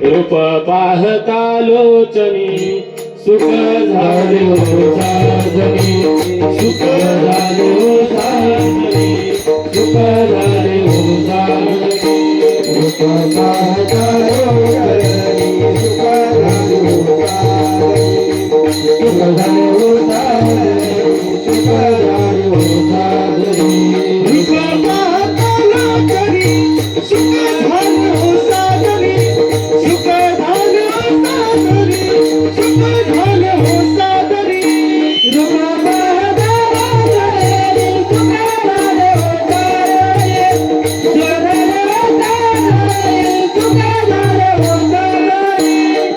रूप पाहता लोचनी सुख झाले साजनी सुख झाले साजनी सुख झाले साजनी रूप पाहता लोचनी सुख झाले साजनी सुख झाले साजनी सुख झाले साजनी रूप पाहता लोचनी सुख झाले साजनी सुख झाले साजनी सुख झाले साजनी रूप पाहता लोचनी सुख झाले साजनी सुख झाले साजनी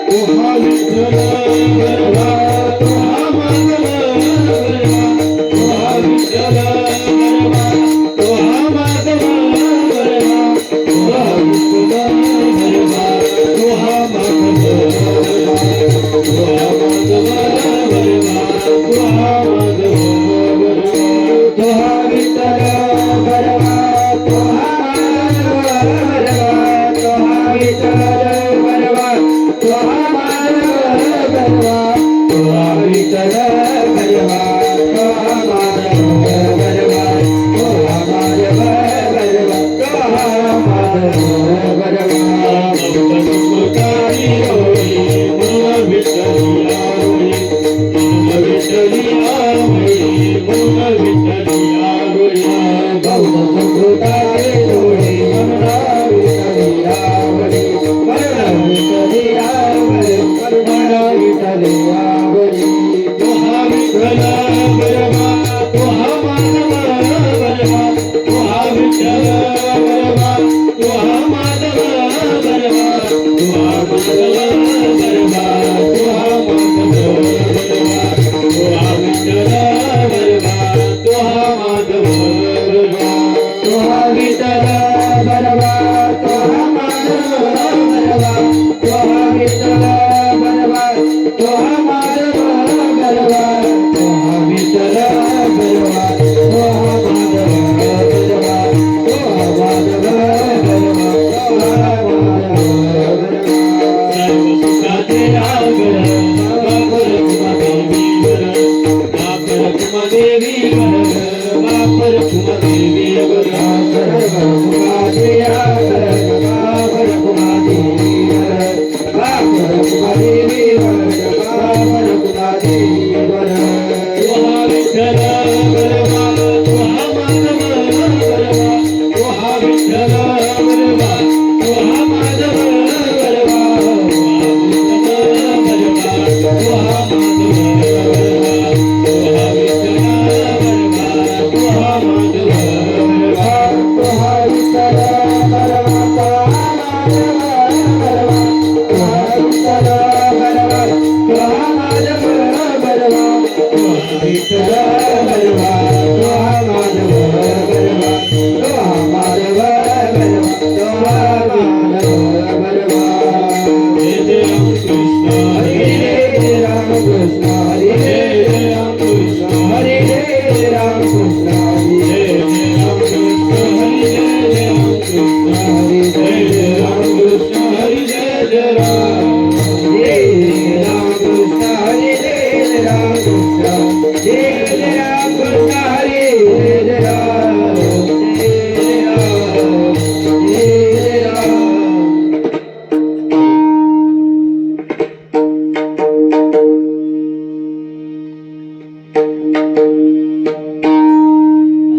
तुहा विठ्ठल गरबा तुहा माधव गरबा तुहा विठ्ठल गरबा तुहा माधव गरबा तुहा विठ्ठल गरबा तुहा माधव गरबा तुहा माधव गरबा तुहा माधव गरबा तुहा विठ्ठल गरबा तुहा माधव गरबा तुहा विठ्ठल गरबा तुहा माधव गरबा तुहा विठ्ठल गरबा तुहा माधव गरबा तुहा माधव गरबा तुहा माधव गरबा भक्तमुखारी होई मन विठ्ठलिया होई मन विठ्ठलिया होई मन विठ्ठलिया होई भक्तमुखारी होई मन विठ्ठलिया होई मन विठ्ठलिया होई मन विठ्ठलिया होई तुहा विठ्ठल गरबा तुहा माधव गरबा तुहा विठ्ठल गरबा तुहा माधव गरबा तुहा माधव गरबा तुहा माधव गरबा तुहा विठ्ठल गरबा तुहा माधव गरबा तुहा विठ्ठल गरबा तुहा माधव गरबा तुहा विठ्ठल गरबा तुहा माधव गरबा तुहा विठ्ठल गरबा तुहा माधव गरबा तुहा माधव गरबा तुहा माधव गरबा सर्व सुखाचे आगर वापर कुमा देवी वर वापर कुमा देवी वर वापर कुमा देवी वर सर्व सुखाचे आगर वापर कुमा देवी वर वापर कुमा देवी वर वापर कुमा देवी वर तुहा विठ्ठल गरबा तुहा माधव गरबा तुहा विठ्ठल गरबा तुहा माधव गरबा तुहा माधव गरबा तुहा विठ्ठल गरबा तुहा माधव गरबा तुहा विठ्ठल गरबा तुहा माधव गरबा तुहा विठ्ठल गरबा तुहा माधव गरबा तुहा माधव गरबा तुहा माधव गरबा हे राम कृष्ण हरे राम कृष्ण हरे राम कृष्ण हरे राम कृष्ण हरे राम कृष्ण हरे राम कृष्ण हरे राम कृष्ण हरे राम हरे राम कृष्ण हरे राम कृष्ण हरे राम कृष्ण हरे राम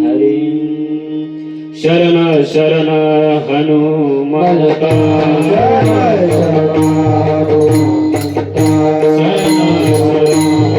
हरे शरण शरण हनुमंता शरण शरण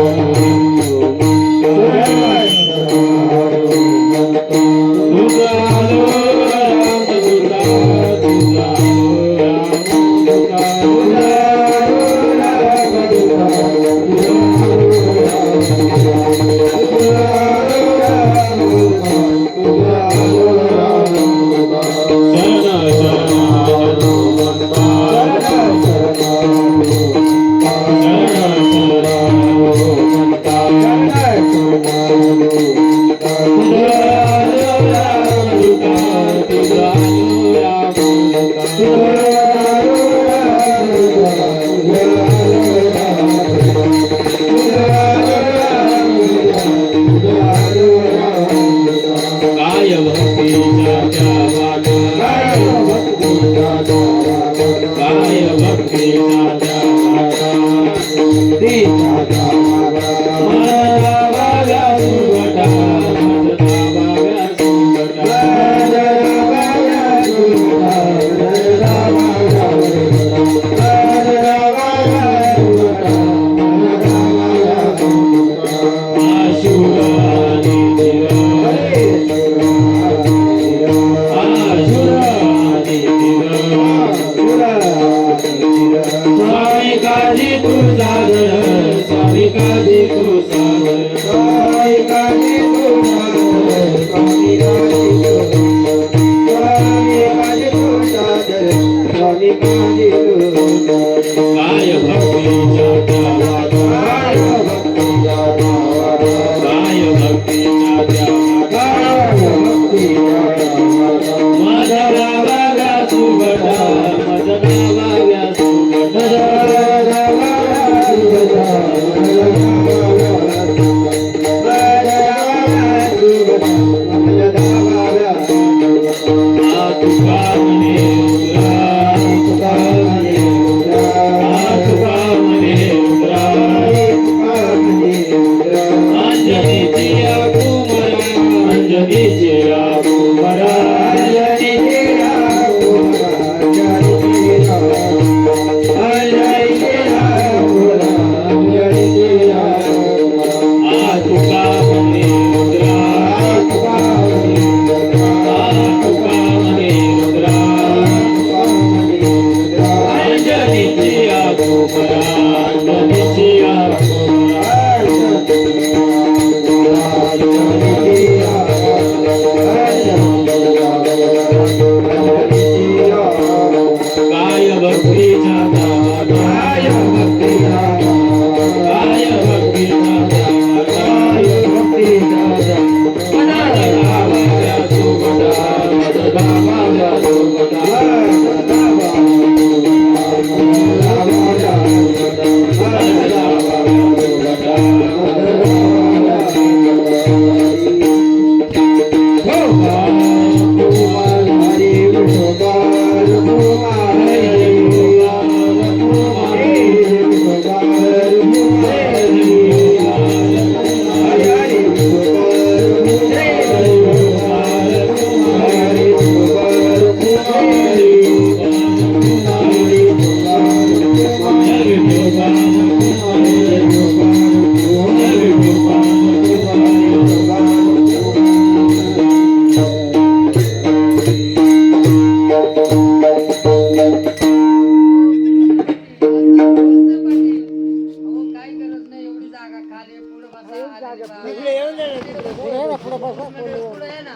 जागा खाली पुढे बसा आली बा. इकडे येऊन जा ना, तिकडे पुढे आहे ना, पुढे बसा पुढे आहे ना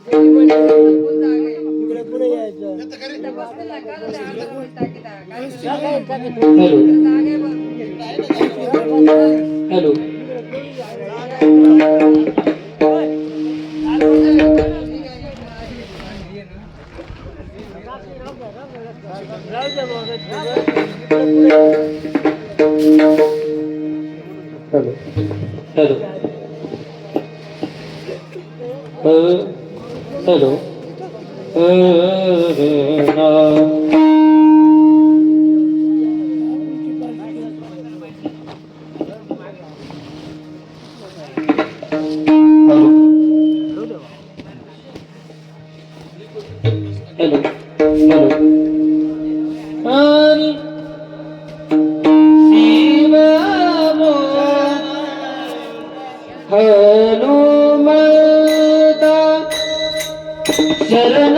फुल जागा आहे. इकडे पुढे यायचं इथं बसते ना का ते अर्धा मिनिट टाकीत आहे. काय करते? काय काय हॅलो इकडे जागा आहे बघ. हॅलो राहू दे मग. Hello hello hello hello hello हनुमता शरण शरण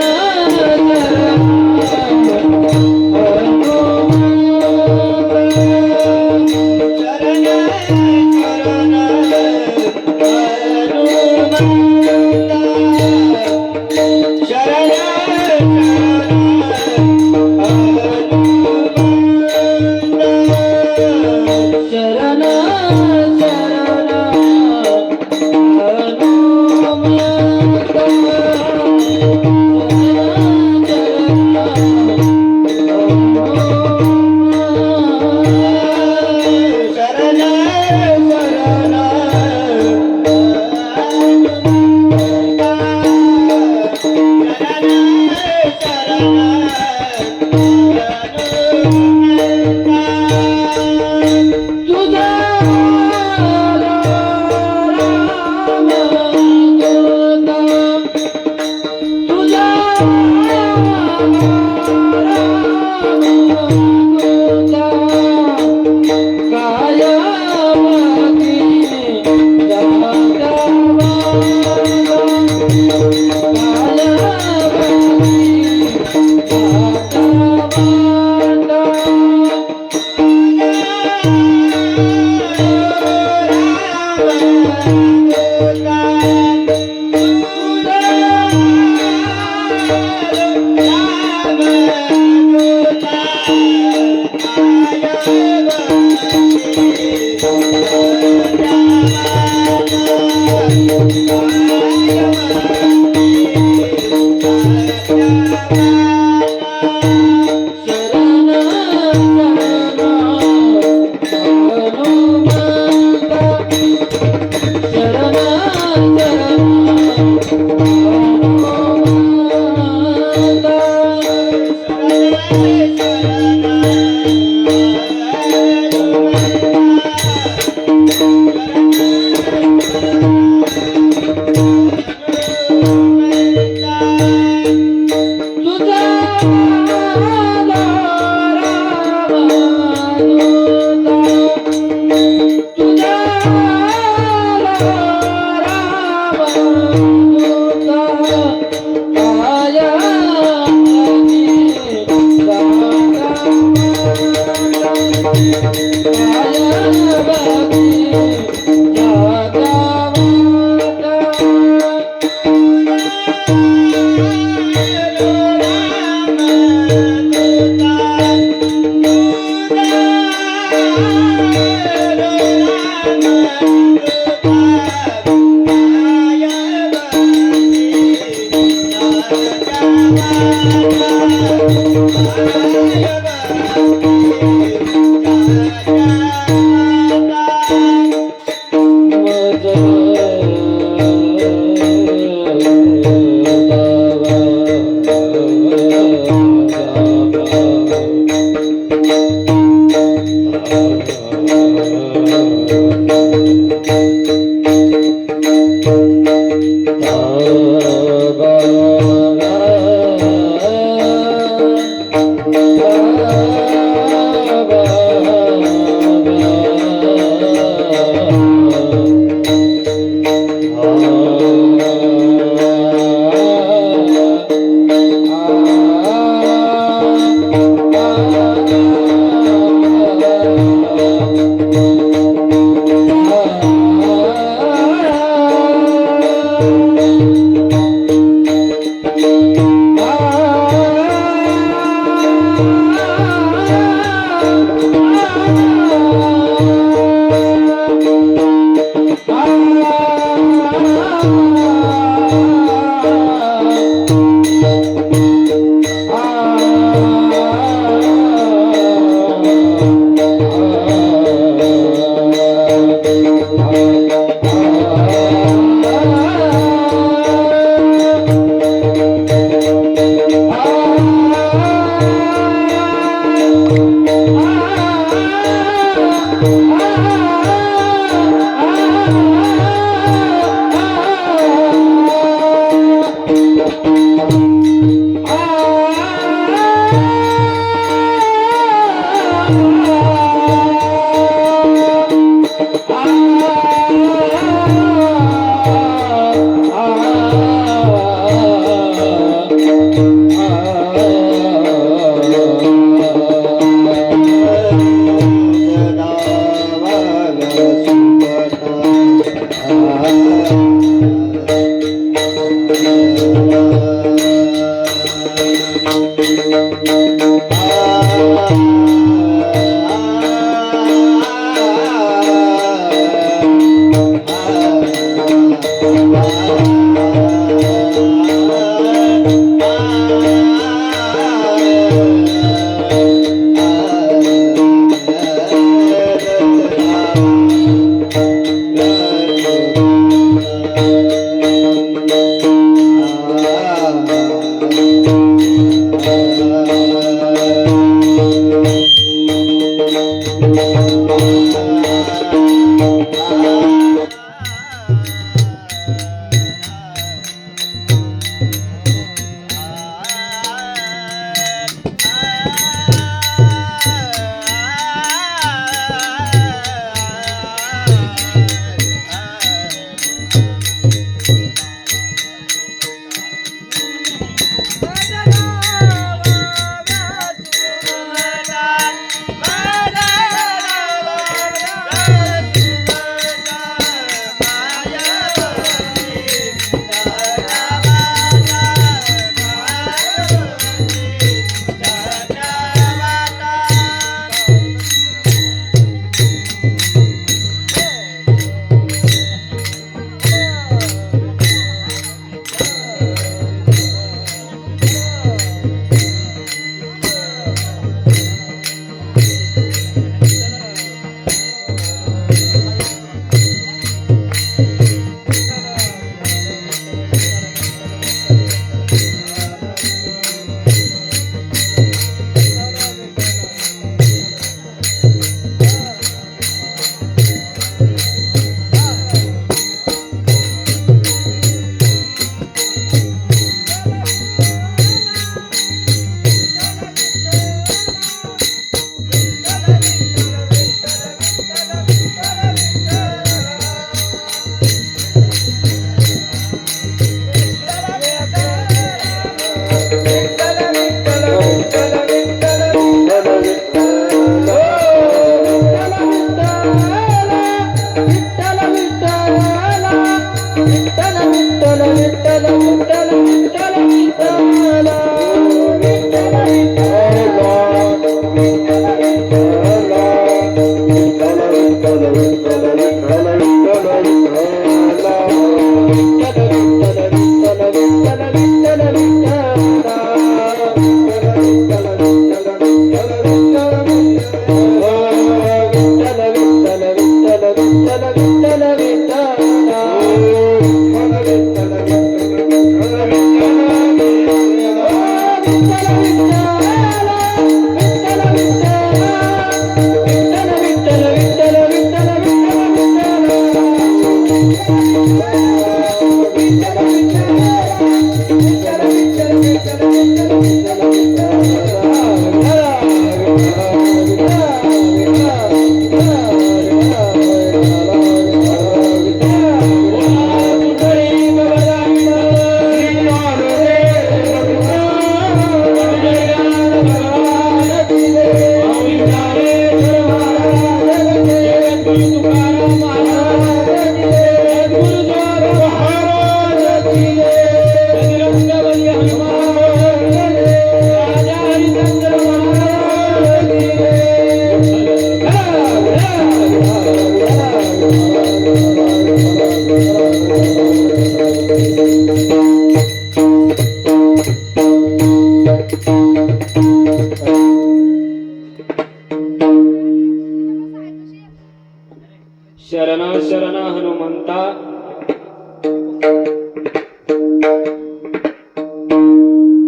शरण शरण हनुमंता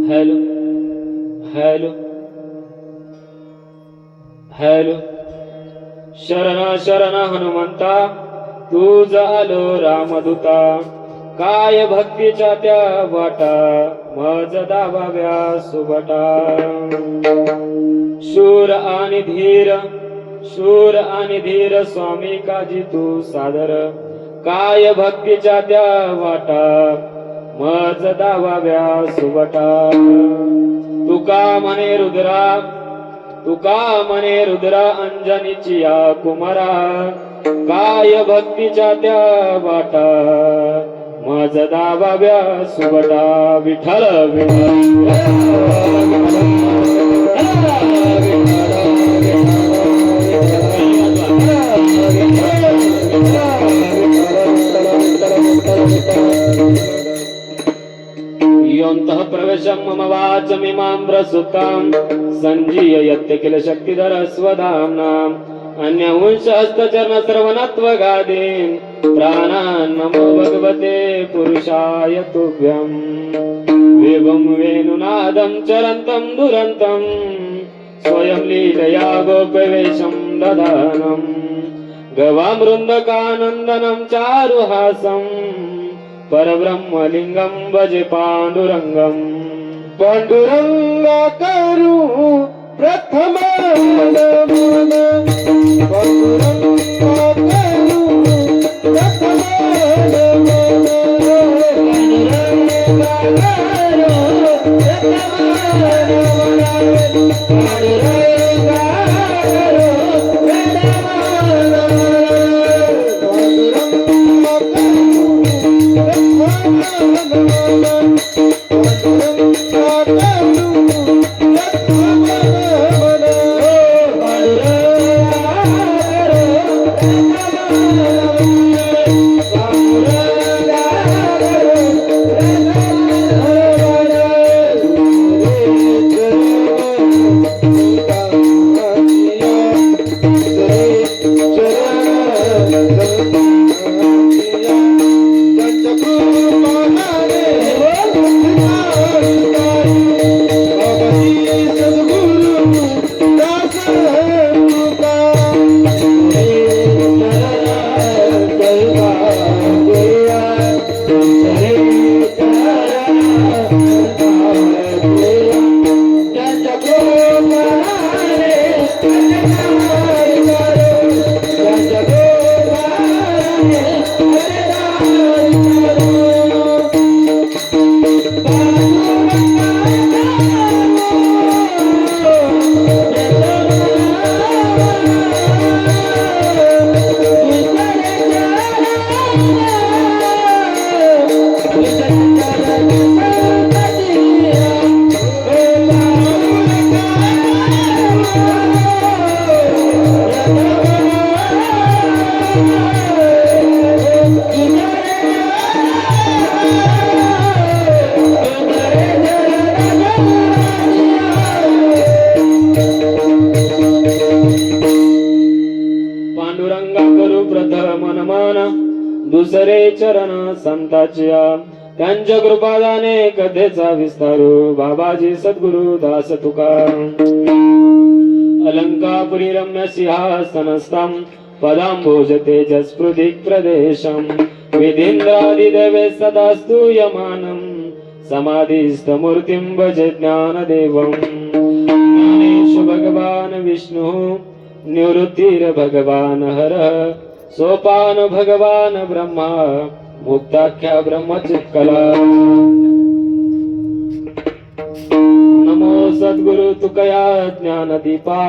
हॅलो हॅलो हॅलो शरण शरण हनुमंता तुझ आलो रामदूता काय भक्तीच्या त्या वाटा मज दाबाव्या सुबटा शूर आणि धीर स्वामी काजी तू सादर काय भक्तीच्या त्या वाटा मज दाबाव्या सुबटा तुका म्हणे रुद्रा अंजनीची या कुमारा काय भक्तीच्या त्या वाटा मज दाबाव्या सुबटा विठ्ठल योऽन्तः प्रवेशं मम वाचमिमां प्रसुप्तां सञ्जीययत्य किल शक्तिधर स्वधाम्नाम् अन्यवंशहस्तचरण श्रवणत्वगादीन् प्राणान् नमो भगवते पुरुषाय तुभ्यम् वेगं वेणुनादं चरन्तं दुरन्तं स्वयं लीलया गोपवेशं ददानम् गवामृन्दकानन्दनं चारुहासं परब्रह्मलिङ्गं भजे पाण्डुरङ्गम् पांडुरंगा करू प्रथम नमन पांडुरंगा करू प्रथम नमन पांडुरंगा करू प्रथम नमन पांडुरंगा करू प्रथम नमन दुसरे चरण संताच्या त्यांच्या कृपादाने कथेचा विस्तारू बाबाजी सद्गुरु दास तुका अलंकापुरी रम्य सिंहासनस्थं पदांभोज तेजस्पृदिक् प्रदेशं विधीन्द्रादिदेवे सदा स्तूयमानं समाधिस्थमूर्तिं भजे ज्ञानदेवं ज्ञानेश भगवान् विष्णुः निवृत्तिर भगवान् हरः सोपान भगवान ब्रह्मा मुक्ताख्या ब्रह्मचित्कला नमो सद्गुरु तुकया ज्ञानदीपा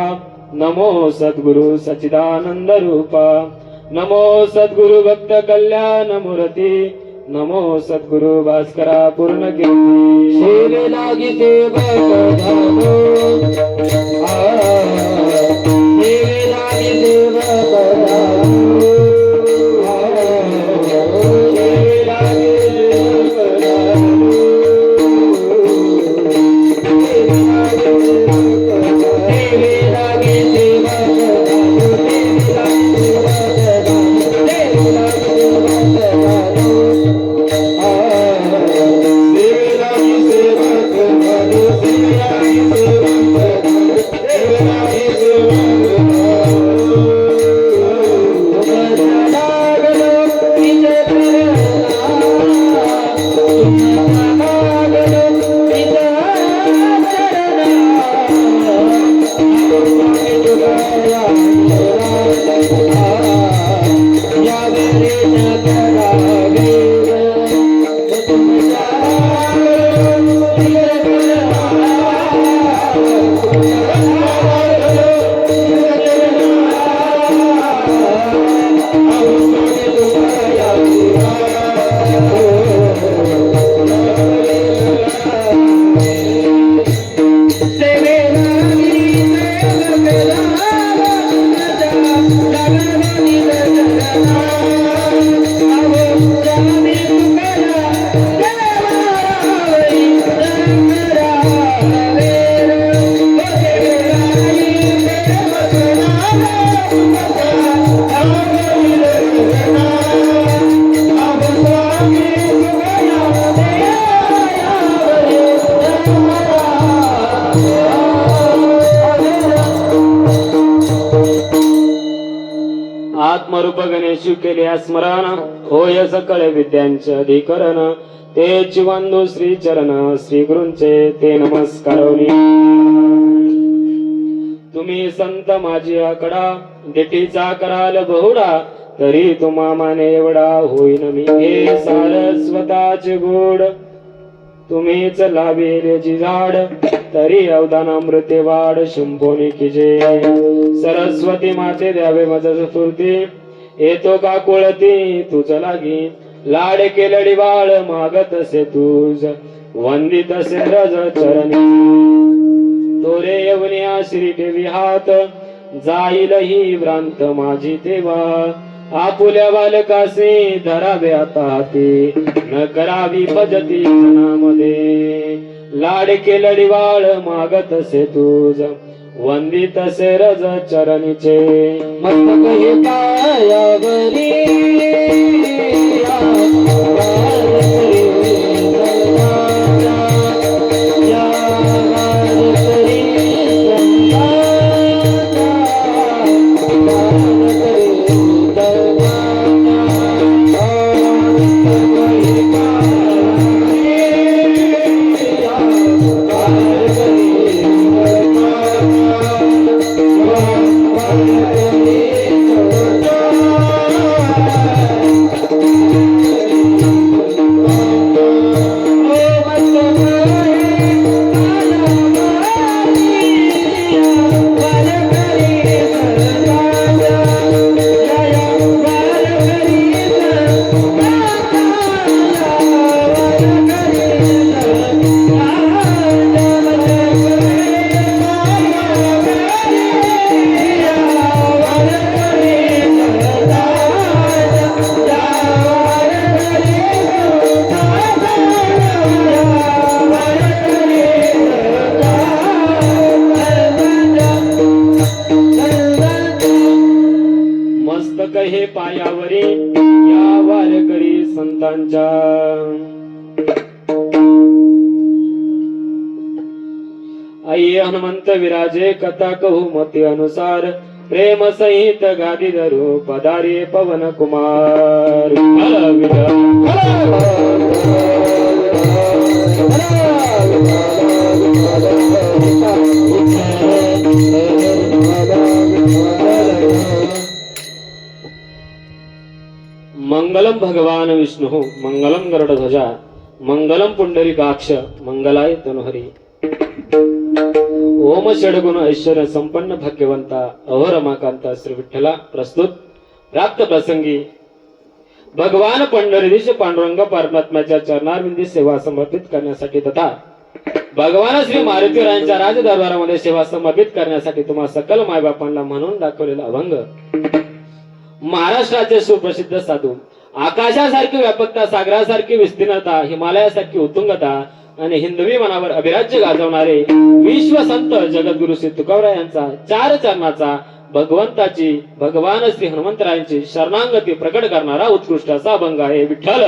नमो सद्गुरु सच्चिदानंद रूपा नमो सद्गुरु भक्त कल्याण मूर्ती नमो सद्गुरु भास्करा पूर्ण कीर्ती शिवे लागी सेवक धामो शिवे लागी सेवक धामो आयुष्य केले स्मरण होय सकळ विद्यांचे अधिकरण तेच वंदू श्री चरण श्री गुरूंचे ते नमस्कारवनी तुम्ही संत माझी आकडा देठीचा कराल बहुडा तरी तुम्हा माने एवढा होईन मी हे सारस्वताचे गोड तुम्हीच लावेल जी झाड तरी अवदानामृते वाढ शंभोनी की जय सरस्वती माते द्यावे मज स्फूर्ती येतो का कुळती तुझ लागी लाड केलडी बाळ मागत असे तुझ वंदित असे रज चरणी तोरे यवनिया श्री ठेवी हात जाईल ही भ्रांत माझी तेव्हा आपुल्या बालकासे धरावे आता हाती न करावी भजती जनामध्ये लाड केलडी बाळ मागत असे तुझ वंदित असे रज चरणीचे मस्तक हे पायावरी मस्तक हे पायावरी या वारकरी संतांच्या आई हनुमंत विराजे कथा कहू मती अनुसार प्रेम सहित गादी धरू पधारे पवन कुमार मंगलम भगवान विष्णु मंगलम गरुडध्वजा मंगलम पुंडरीकाक्ष मंगलाय तनुहरी ओम षडगुण ऐश्वर्य संपन्न भाग्यवंता अहोरमाकांता श्री विठ्ठला प्रस्तुत प्राप्त प्रसंगी भगवान पंढरीधीश पांडुरंग परमात्म्याच्या चरणारविंदी सेवा समर्पित करण्यासाठी तथा भगवान श्री मारुतीरायांच्या राज दरबारामध्ये सेवा समर्पित करण्यासाठी तुम्हा सकल मायबापांना म्हणून दाखवलेला अभंग महाराष्ट्राचे सुप्रसिद्ध साधू आकाशासारखी व्यापकता सागरासारखी विस्तीर्णता हिमालयासारखी उत्तुंगता आणि हिंदवी मनावर अभिराज्य गाजवणारे विश्व संत जगद्गुरु श्री तुकाराम यांचा चार चरणाचा भगवंताची भगवान श्री हनुमंतरायांची शरणांगती प्रकट करणारा उत्कृष्ट असा अभंग आहे विठ्ठल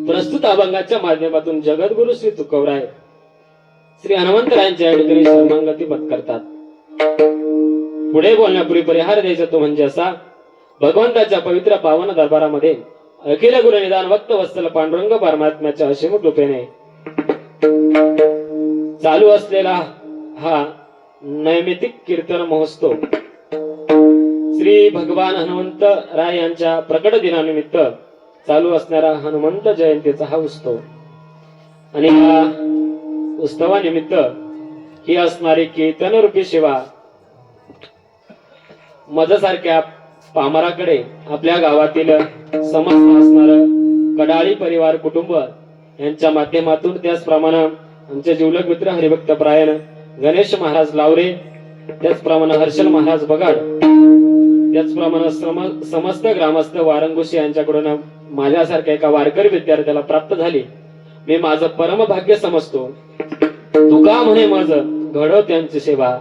प्रस्तुत अभंगाच्या माध्यमातून जगद्गुरु श्री तुकोबराय श्री हनुमंतरायांच्या ठिकाणी शरणांगती पत्करतात. पुढे बोलण्यापूर्वी परिहार द्यायचा तो म्हणजे असा भगवंताच्या पवित्र पावन दरबारामध्ये अखिल गुरु निदान भक्त वत्सल पांडुरंग परमात्म्याच्या असीम कृपेने चालू असलेला हा नैमितिक कीर्तन महोत्सव श्री भगवान हनुमंत राय यांच्या प्रकट दिनानिमित्त चालू असणारा हनुमंत जयंतीचा हा उत्सव आणि हा उत्सवानिमित्त ही असणारी कीर्तन रूपी सेवा माझ्यासारख्या पामराकडे आपल्या गावातील समस्त असणार कडाळी परिवार कुटुंब यांच्या माध्यमातून त्याचप्रमाणे आमचे जीवलग मित्र हरिभक्त परायण गणेश महाराज लावरे त्याचप्रमाणे हर्षल महाराज बगाड त्याचप्रमाणे समस्त ग्रामस्थ वारंगुशी यांच्याकडून माझ्यासारख्या एका वारकरी विद्यार्थ्याला प्राप्त झाली. मी माझं परम भाग्य समजतो. तुका म्हणे माझं घडव त्यांची सेवा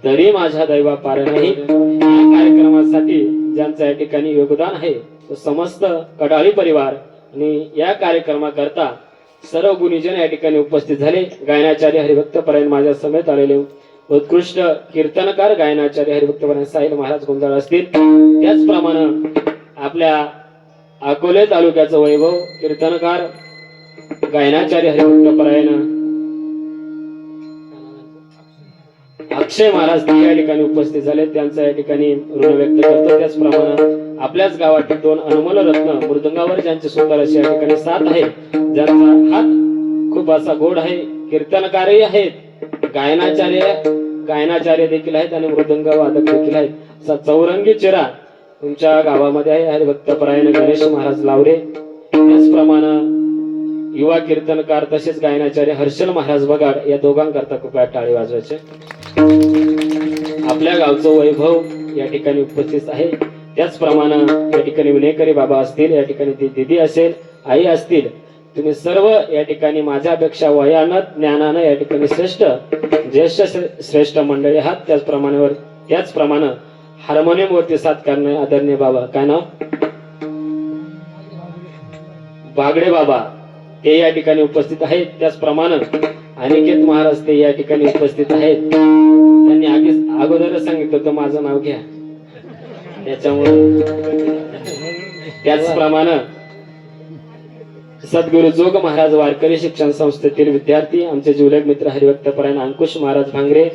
तरी माझ्या दैवा पार नाही. या कार्यक्रमासाठी ज्यांचं या ठिकाणी योगदान आहे तो समस्त कडाळी परिवार आणि या कार्यक्रमाकरता सर्व गुणीजन या ठिकाणी उपस्थित झाले. गायनाचार्य हरिभक्त परायण माझ्या समेत आलेले उत्कृष्ट कीर्तनकार गायनाचार्य हरिभक्त परायण साहिल महाराज गोंधळ असतील. त्याचप्रमाणे आपल्या अकोले तालुक्याचं वैभव कीर्तनकार गायनाचार्य हरिभक्त परायण अक्षय महाराज या ठिकाणी उपस्थित झाले. त्यांचं या ठिकाणी ऋण व्यक्त करतो. त्याचप्रमाणे आपल्याच गावातील 2 अनमोल रत्न मृदंगावर ज्यांची सुंदर अशी या ठिकाणी साथ आहे, ज्यांचा हात खूप असा गोड आहे, कीर्तनकारही आहेत, गायनाचार्य देखील आहेत आणि मृदंग वादक देखील आहेत. असा चौरंगी चेहरा तुमच्या गावामध्ये आहे हरिभक्त परायण गणेश महाराज लावरे. त्याचप्रमाणे युवा कीर्तनकार तसेच गायनाचार्य हर्षल महाराज बगाड या दोघांकरता कृपया टाळी वाजवायचे. आपल्या गावचं वैभव या ठिकाणी उपस्थित आहे. त्याचप्रमाणे या ठिकाणी विनयकरी बाबा असतील, या ठिकाणी ती दिदी असेल, आई असतील. तुम्ही सर्व या ठिकाणी माझ्यापेक्षा वयानं ज्ञानानं या ठिकाणी श्रेष्ठ मंडळी आहात. त्याचप्रमाणे हार्मोनियम वरती साथ करणे आदरणीय बाबा, काय नाव, बागडे बाबा, ते या ठिकाणी उपस्थित आहेत. त्याचप्रमाणे अनिकेत महाराज ते या ठिकाणी उपस्थित आहेत. त्यांनी अगोदरच सांगितलं होतं माझं नाव घ्या, त्याच्यामुळे. त्याचप्रमाणे सद्गुरु जोग महाराज वारकरी शिक्षण संस्थेतील विद्यार्थी, आमचे जिवलग मित्र हरिभक्त परायण अंकुश महाराज भांगरे,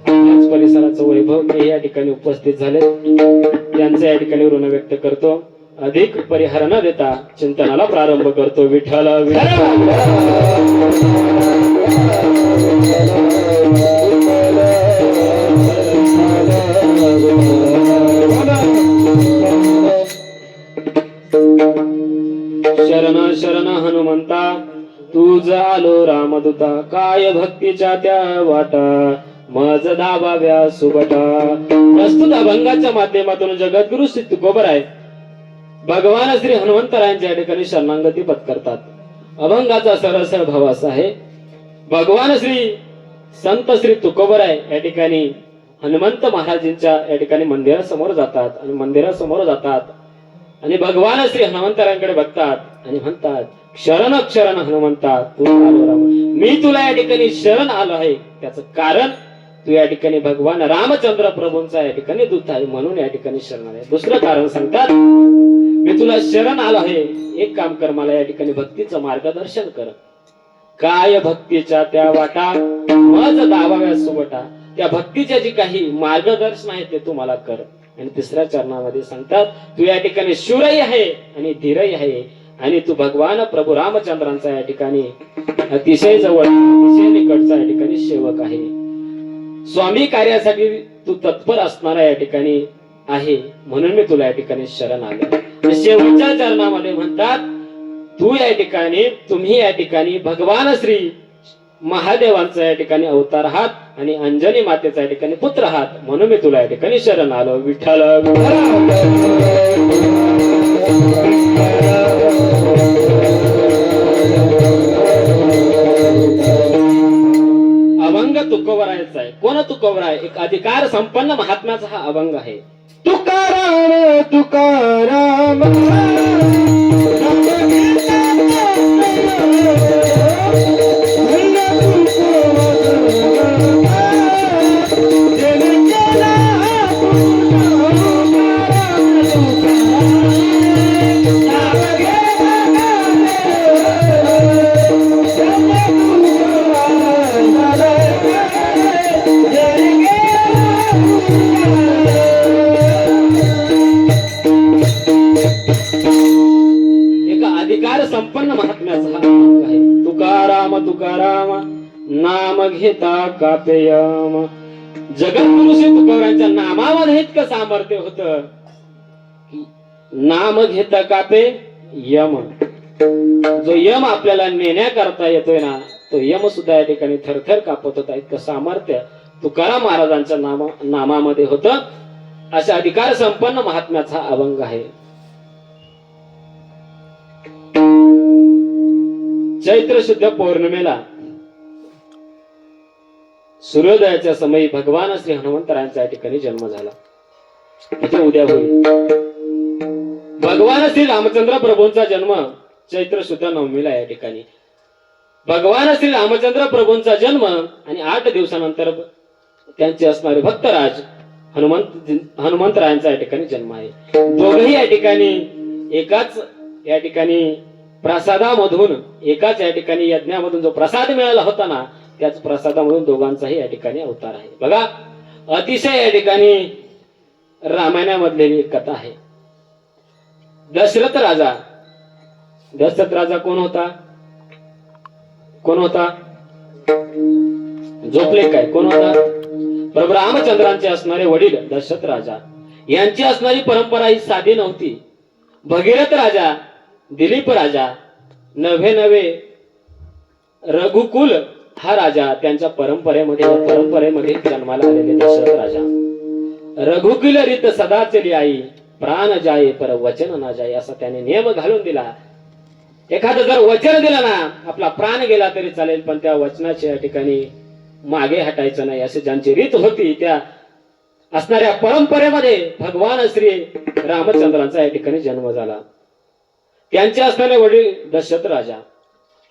याच परिसराचं वैभव ते या ठिकाणी उपस्थित झाले. त्यांचं या ठिकाणी ऋण व्यक्त करतो. अधिक परिहार न देता चिंतनाला प्रारंभ करतो. विठ्ठल शरण शरण हनुमंता, तुझ आलो रामदूता, काय भक्तीच्या त्या वाटा, मज दाबाव्या सुबटा. प्रस्तुत अभंगाच्या माध्यमातून जगद्गुरु श्री तुकोबराय भगवान श्री हनुमंतरायांच्या ठिकाणी शरणागती पत्करतात. अभंगाचा सरळ भाव असा आहे, भगवान श्री संत श्री तुकोबराय या ठिकाणी हनुमंत महाराजांच्या या ठिकाणी मंदिरासमोर जातात आणि भगवान श्री हनुमंतरायांकडे बघतात आणि म्हणतात, शरण शरण हनुमंता, तू आलो राम, मी तुला या ठिकाणी शरण आलो आहे. त्याचं कारण तू या ठिकाणी भगवान रामचंद्र प्रभूंचा या ठिकाणी दूत आहे म्हणून या ठिकाणी शरण आहे. दुसरं कारण सांगतात, मी तुला शरण आलो आहे, एक काम कर, मला या ठिकाणी भक्तीचं मार्गदर्शन कर. काय भक्तीच्या त्या वाटा, मज दाबाव्या सुबटा, त्या भक्तीच्या जी काही मार्गदर्शन आहे ते तू मला कर. आणि तिसऱ्या चरणामध्ये सांगतात, तू या ठिकाणी शूरही आहे आणि धीरही आहे आणि तू भगवान प्रभू रामचंद्रांचा या ठिकाणी अतिशय जवळ, अतिशय निकटचा या ठिकाणी सेवक आहे. स्वामी कार्यासाठी तू तत्पर असणारा या ठिकाणी आहे म्हणून मी तुला या ठिकाणी शरण आलो. शेवटच्या चरणामध्ये म्हणतात, तू या ठिकाणी, तुम्ही या ठिकाणी भगवान श्री महादेवांचा या ठिकाणी अवतार आहात आणि अंजनी मातेचा या ठिकाणी पुत्र आहात म्हणून मी तुला या ठिकाणी शरण आलो. विठ्ठल अभंग तुकोबरायचा आहे. कोण तुकोबराय? एक अधिकार संपन्न महात्म्याचा हा अभंग आहे. तुकाराम तुकाराम संपन्न महात्म्याचा हा अभंग आहे. तुकाराम तुकाराम नाम घेता कापेयम. जगद्गुरु श्री तुकोबरायांच्या नामामध्ये इतकं सामर्थ्य होतं, नाम घेता कापे यम. जो यम आपल्याला नेण्याकरता येतोय ना, तो यम सुद्धा या ठिकाणी थरथर कापत होता. इतकं सामर्थ्य तुकाराम महाराजांच्या नामामध्ये होतं. अशा अधिकार संपन्न महात्म्याचा अभंग आहे. चैत्र शुद्ध पौर्णिमेला सूर्योदयाच्या समयी भगवान श्री हनुमंतरायांचा या ठिकाणी जन्म झाला. तिथे उद्या होईल. भगवान श्री रामचंद्र प्रभूंचा जन्म चैत्र शुद्ध नवमीला या ठिकाणी भगवान श्री रामचंद्र प्रभूंचा जन्म आणि 8 दिवसानंतर त्यांचे असणारे भक्तराज हनुमंतरायांचा या ठिकाणी जन्म आहे. दोघही या ठिकाणी एकाच या ठिकाणी प्रसादामधून एकाच या ठिकाणी यज्ञामधून जो प्रसाद मिळाला होता ना त्याच प्रसादामधून दोघांचाही या ठिकाणी अवतार आहे. बघा अतिशय या ठिकाणी रामायणामधली एक कथा आहे. दशरथ राजा कोण होता? झोपले काय? कोण होता? प्रभू रामचंद्रांचे असणारे वडील दशरथ राजा यांची असणारी परंपरा ही साधी नव्हती. भगीरथ राजा, दिलीप राजा, नवे रघुकुल हा राजा त्यांच्या परंपरेमध्ये जन्माला आलेले दशरथ राजा. रघुकुल रीत सदा चली आई, प्राण जाये पर वचन ना जाये असा त्याने नियम घालून दिला. एखादं जर वचन दिलं ना आपला प्राण गेला तरी चालेल पण त्या वचनाच्या या ठिकाणी मागे हटायचं नाही अशी ज्यांची रीत होती त्या असणाऱ्या परंपरेमध्ये भगवान श्री रामचंद्रांचा या ठिकाणी जन्म झाला. त्यांचे असणारे वडील दशरथ राजा.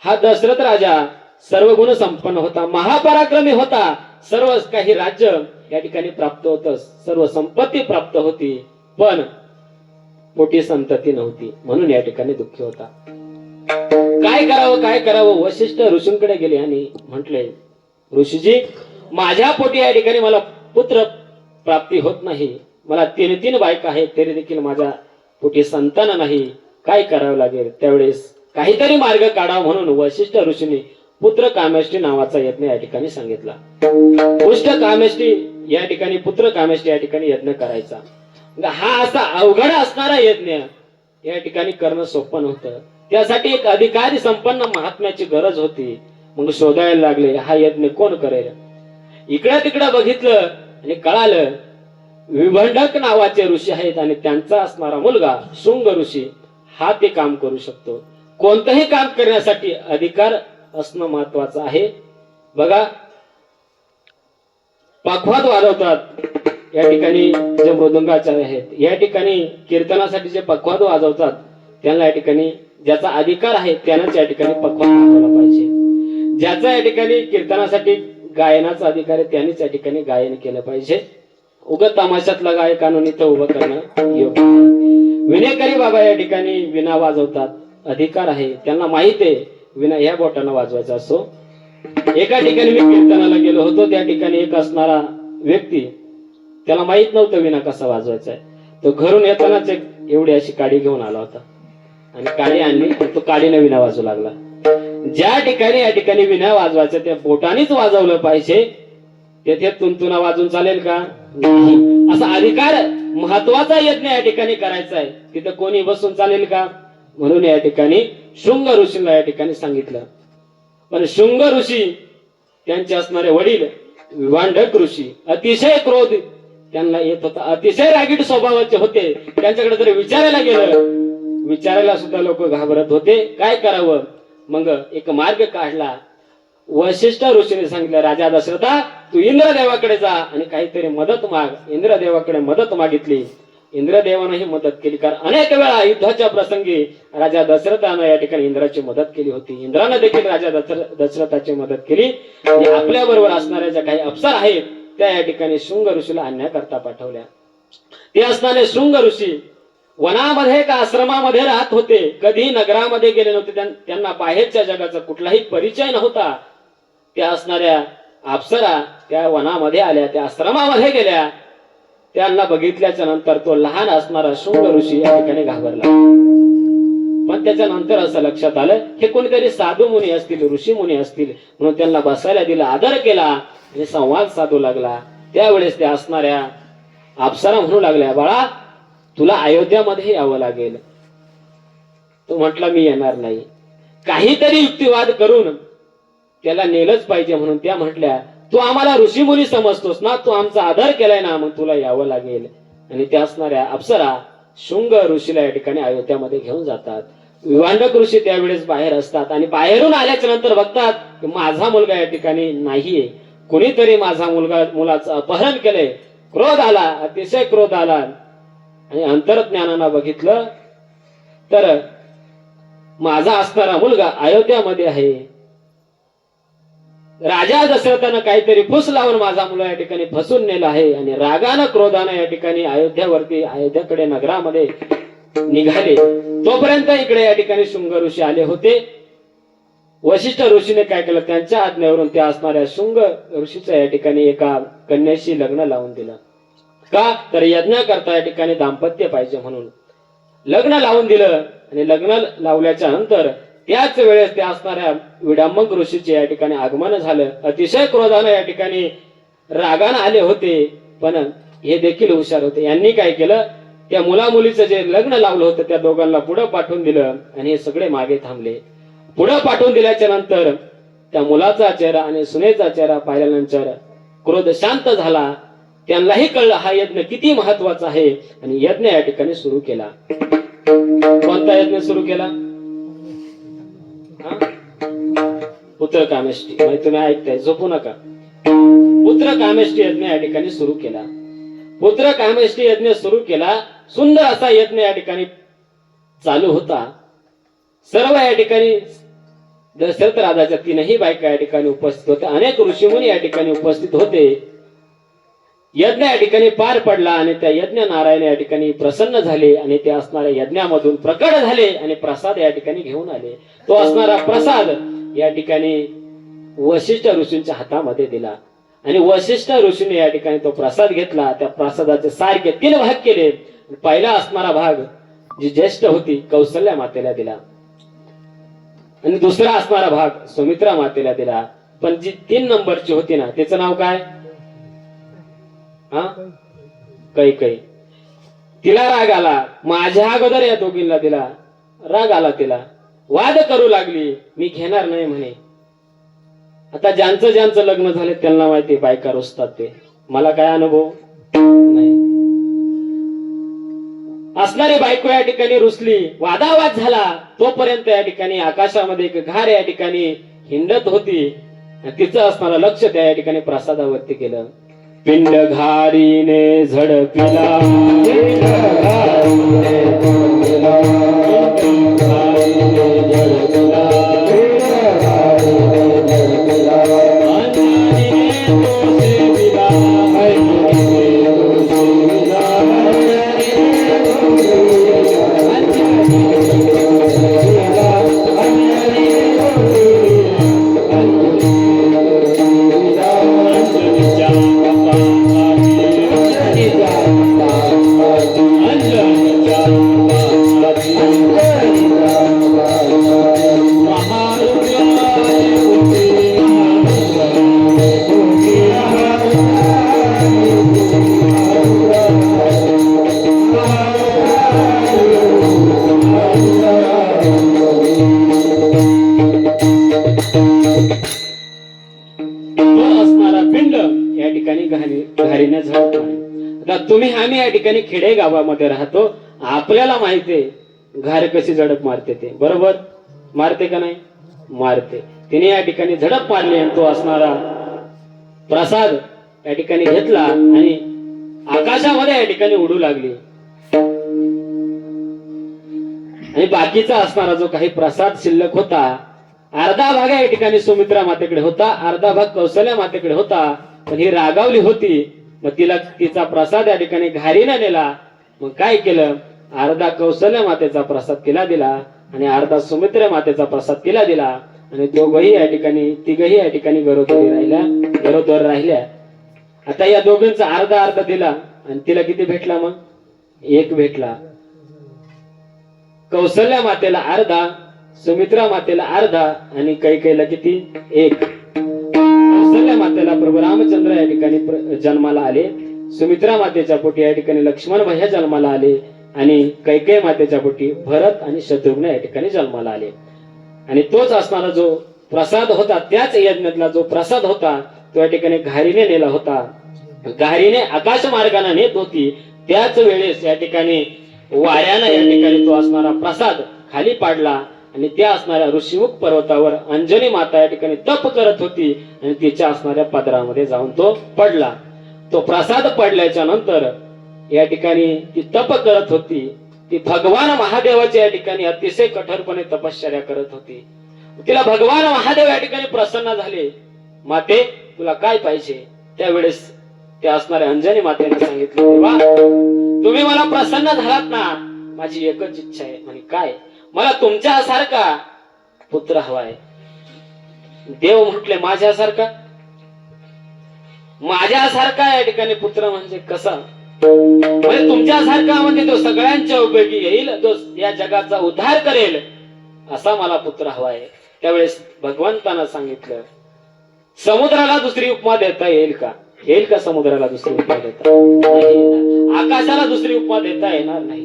हा दशरथ राजा सर्व गुण संपन्न होता, महापराक्रमी होता, सर्व काही राज्य या ठिकाणी प्राप्त होतं, सर्व संपत्ती प्राप्त होती, पण पोटी संतती नव्हती म्हणून या ठिकाणी दुःखी होता. काय करावं वशिष्ठ ऋषींकडे गेले आणि म्हटले, ऋषीजी माझ्या पोटी या ठिकाणी मला पुत्र प्राप्ती होत नाही, मला 3 बायका आहेत तरी देखील माझ्या पोटी संतान नाही, काय करावं लागेल? त्यावेळेस काहीतरी मार्ग काढा म्हणून वशिष्ठ ऋषींनी पुत्र कामेष्टी नावाचा यज्ञ या ठिकाणी सांगितला. पुष्ट कामेष्टी या ठिकाणी पुत्र कामेष्टी या ठिकाणी यज्ञ करायचा. हा असा अवघड असणारा यज्ञ या ठिकाणी करणं सोपं नव्हतं. त्यासाठी एक अधिकारी संपन्न महात्म्याची गरज होती. मग शोधायला लागले हा यज्ञ कोण करेल. इकडे तिकडे बघितलं आणि कळालं विभंडक नावाचे ऋषी आहेत आणि त्यांचा असणारा मुलगा शुंग ऋषी हा ते काम करू शकतो. कोणतंही काम करण्यासाठी अधिकार असणं महत्वाचं आहे. बघा पखवाद वाजवतात या ठिकाणी जे मृदुंगाचार्य आहेत, या ठिकाणी कीर्तनासाठी जे पखवाद वाजवतात त्यांना या ठिकाणी ज्याचा अधिकार आहे त्यानंच या ठिकाणी पखवाद वाजवला पाहिजे. ज्याचा या ठिकाणी कीर्तनासाठी गायनाचा अधिकार आहे त्यांनीच या ठिकाणी गायन केलं पाहिजे. उगत तमाशातला गायक आणून इथं उभं करणं योग्य नाही. विनेकरी बाबा या ठिकाणी विणा वाजवतात, अधिकार आहे, त्यांना माहित आहे विणा ह्या बोटानं वाजवायचा असो. एका ठिकाणी मी कीर्तनाला गेलो होतो, त्या ठिकाणी एक असणारा व्यक्ती त्याला माहित नव्हतं विणा कसा वाजवायचा आहे. तो घरून येतानाच एक एवढी अशी काडी घेऊन आला होता आणि काडी आणली आणि तो काडीने विणा वाजवू लागला. ज्या ठिकाणी या ठिकाणी विणा वाजवायचं त्या बोटानेच वाजवलं पाहिजे. तेथे तुंतुना वाजून चालेल का? नाही. असा अधिकार महत्वाचा यज्ञ या ठिकाणी करायचा आहे, तिथं कोणी बसून चालेल का? म्हणून या ठिकाणी शृंग ऋषीला या ठिकाणी सांगितलं. पण शृंग ऋषी त्यांचे असणारे वडील विभांडक ऋषी अतिशय क्रोध त्यांना येत होता, अतिशय रागीट स्वभावाचे होते. त्यांच्याकडे जर विचारायला सुद्धा लोक घाबरत होते. काय करावं? मग एक मार्ग काढला. वशिष्ठ ऋषीने सांगितलं, राजा दशरथा तू इंद्रदेवाकडे जा आणि काहीतरी मदत माग. इंद्रदेवाकडे मदत मागितली. इंद्रदेवानं मदत केली. कारण अनेक वेळा युद्धाच्या प्रसंगी राजा दशरथानं या ठिकाणी इंद्राची मदत केली होती. इंद्रानं देखील राजा दशरथाची मदत केली आणि आपल्या बरोबर असणाऱ्या ज्या काही अप्सर आहेत त्या या ठिकाणी शृंग ऋषीला आणण्याकरता पाठवल्या. ते असणारे शृंग ऋषी वनामध्ये का आश्रमामध्ये राहत होते, कधी नगरामध्ये गेले नव्हते, त्यांना बाहेरच्या जगाचा कुठलाही परिचय नव्हता. त्या असणाऱ्या अप्सरा त्या वनामध्ये आल्या, त्या आश्रमामध्ये गेल्या. त्यांना बघितल्याच्या नंतर तो लहान असणारा शृंग ऋषी या ठिकाणी घाबरला. पण त्याच्यानंतर असं लक्षात आलं हे कोणीतरी साधू मुनी असतील, ऋषी मुनी असतील, म्हणून त्यांना बसायला दिला, आदर केला आणि संवाद साधू लागला. त्यावेळेस त्या असणाऱ्या अप्सरा म्हणू लागल्या, बाळा तुला अयोध्यामध्ये यावं लागेल. तो म्हटला मी येणार नाही. काहीतरी युक्तिवाद करून त्याला नेलंच पाहिजे. म्हणून त्या म्हटल्या तू आम्हाला ऋषी मुनी समजतोस ना, तू आमचा आदर केलाय ना, मग तुला यावं लागेल. आणि त्या असणाऱ्या अप्सरा शृंग ऋषीला या ठिकाणी अयोध्यामध्ये घेऊन जातात. विभांडक ऋषी त्यावेळेस बाहेर असतात आणि बाहेरून आल्याच्या नंतर बघतात की माझा मुलगा या ठिकाणी नाहीये, कोणीतरी माझा मुलाचं अपहरण केलंय. क्रोध आला, अतिशय क्रोध आला आणि अंतर्ज्ञानानं बघितलं तर माझा असणारा मुलगा अयोध्यामध्ये आहे. राजा दशरथानं काहीतरी फुस लावून माझा मुलगा या ठिकाणी फसून नेला आहे आणि रागानं क्रोधानं या ठिकाणी अयोध्याकडे नगरामध्ये निघाले. तोपर्यंत इकडे या ठिकाणी शुंग ऋषी आले होते. वशिष्ठ ऋषीने काय केलं, त्यांच्या आज्ञेवरून त्या असणाऱ्या शुंग ऋषीच्या या ठिकाणी एका कन्याशी लग्न लावून दिलं. का तर यज्ञ करता या ठिकाणी दाम्पत्य पाहिजे म्हणून लग्न लावून दिलं. आणि लग्न लावल्याच्या नंतर त्याच वेळेस त्या असणाऱ्या विडांबक ऋषीचे या ठिकाणी आगमन झालं. अतिशय क्रोधानं या ठिकाणी रागानं आले होते, पण हे देखील हुशार होते. यांनी काय केलं, त्या मुला मुलीचं जे लग्न लावलं होतं त्या दोघांना पुढे पाठवून दिलं आणि हे सगळे मागे थांबले. पुढे पाठवून दिल्याच्या नंतर त्या मुलाचा चेहरा आणि सुनेचा चेहरा पाहिल्यानंतर क्रोध शांत झाला. त्यांनाही कळलं हा यज्ञ किती महत्वाचा आहे आणि यज्ञ या ठिकाणी सुरू केला. कोणता यज्ञ सुरू केला? पुत्र कामेष्टी. म्हणजे तुम्ही ऐकताय, झोपू नका. पुत्र कामेष्टी यज्ञ या ठिकाणी सुरू केला. पुत्र कामेष्टी यज्ञ सुरू केला. सुंदर असा यज्ञ या ठिकाणी चालू होता. सर्व या ठिकाणी दशरथ राजाच्या तीनही बायका या ठिकाणी उपस्थित होत्या. अनेक ऋषीमुनी या ठिकाणी उपस्थित होते. यज्ञ या ठिकाणी पार पडला आणि त्या यज्ञ नारायण या ठिकाणी प्रसन्न झाले आणि ते असणाऱ्या यज्ञामधून प्रकट झाले आणि प्रसाद या ठिकाणी घेऊन आले. तो असणारा प्रसाद या ठिकाणी वशिष्ठ ऋषींच्या हातामध्ये दिला आणि वशिष्ठ ऋषीने या ठिकाणी तो प्रसाद घेतला. त्या प्रसादाचे सारखे 3 भाग केले. पहिला असणारा भाग जी ज्येष्ठ होती कौशल्या मातेला दिला आणि दुसरा असणारा भाग सुमित्रा मातेला दिला. पण जी 3 नंबरची होती ना, त्याचं नाव काय? कैकई. तिला राग आला. माझ्या अगोदर या दोघींना दिला. राग आला तिला. वाद करू लागली, मी घेणार नाही म्हणे. आता ज्यांचं लग्न झाले त्यांना माहिती बायका रुसतात ते. मला काय अनुभव नाही. असणारी बायको या ठिकाणी रुसली, वादावाद झाला. तोपर्यंत या ठिकाणी आकाशामध्ये एक घार या ठिकाणी हिंडत होती. तिचं असणारं लक्ष त्या या ठिकाणी प्रसादावरती केलं. पिंड घारीने झडपिला, पिंड घारीने झडपिला, पिंड घारीने झडपिला, पिंड घारीने झडपिला. अंजनीने तो सेविला, अंजनीने तो सेविला, अंजनीने तो सेविला, अंजनीने तो सेविला, अंजनीने तो सेविला, अंजनीने तो सेविला. अंजनीच्या घारीने झडतो. आता तुम्ही आम्ही या ठिकाणी खेडे गावामध्ये राहतो. आपल्याला माहितीये घार कशी झडप मारते ते. बरोबर मारते का नाही? मारते. तिने या ठिकाणी झडप मारली आणि तो असणारा प्रसाद या ठिकाणी घेतला आणि आकाशामध्ये या ठिकाणी उडू लागली. आणि बाकीचा असणारा जो काही प्रसाद शिल्लक होता, अर्धा भाग या ठिकाणी सुमित्रा मातेकडे होता, अर्धा भाग कौशल्या मातेकडे होता. पण ही रागावली होती. मग तिचा प्रसाद या ठिकाणी घारीने नेला. मग काय केलं, अर्धा कौशल्या मातेचा प्रसाद तिला दिला आणि अर्धा सुमित्रा मातेचा प्रसाद तिला दिला. आणि दोघही या ठिकाणी तिघही या ठिकाणी गरोदर राहिल्या. आता या दोघांचा अर्धा अर्धा दिला आणि तिला किती भेटला? मग 1 भेटला. कौशल्या मातेला अर्धा, सुमित्रा मातेला अर्धा आणि कैकेयीला किती? 1. कौशल्या मातेला प्रभू रामचंद्र या ठिकाणी जन्माला आले. सुमित्रा मातेच्या पोटी या ठिकाणी लक्ष्मण भैया जन्माला आले आणि कैकेयी मातेच्या पोटी भरत आणि शत्रुघ्न या ठिकाणी जन्माला आले. आणि तोच असणारा जो प्रसाद होता, त्याच यज्ञातला जो प्रसाद होता तो या ठिकाणी घारीने नेला होता. घारीने आकाश मार्गाने नेत होती. त्याच वेळेस या ठिकाणी वाऱ्यानं या ठिकाणी तो असणारा प्रसाद खाली पाडला आणि त्या असणाऱ्या ऋषीमुख पर्वतावर अंजनी माता या ठिकाणी तप करत होती आणि तिच्या असणाऱ्या पदरामध्ये जाऊन तो पडला. तो प्रसाद पडल्याच्या नंतर या ठिकाणी ती तप करत होती. ती भगवान महादेवाच्या या ठिकाणी अतिशय कठोरपणे तपश्चर्या करत होती. तिला भगवान महादेव या ठिकाणी प्रसन्न झाले. माते तुला काय पाहिजे? त्यावेळेस त्या असणाऱ्या अंजनी मातेने सांगितलं, देवा तुम्ही मला प्रसन्न झालात ना, माझी एकच इच्छा आहे. म्हणे काय? मला तुमच्यासारखा पुत्र हवाय. देव म्हटले माझ्यासारखा? माझ्यासारखा या ठिकाणी पुत्र म्हणजे कसा? म्हणजे तुमच्यासारखा म्हणजे तो सगळ्यांच्या उपयोगी येईल, तो या जगाचा उद्धार करेल असा मला पुत्र हवाय. त्यावेळेस भगवंतानं सांगितलं, समुद्राला दुसरी उपमा देता येईल का? येईल का समुद्राला दुसरी उपमा देता? नाही येणार. आकाशाला दुसरी उपमा देता येणार नाही.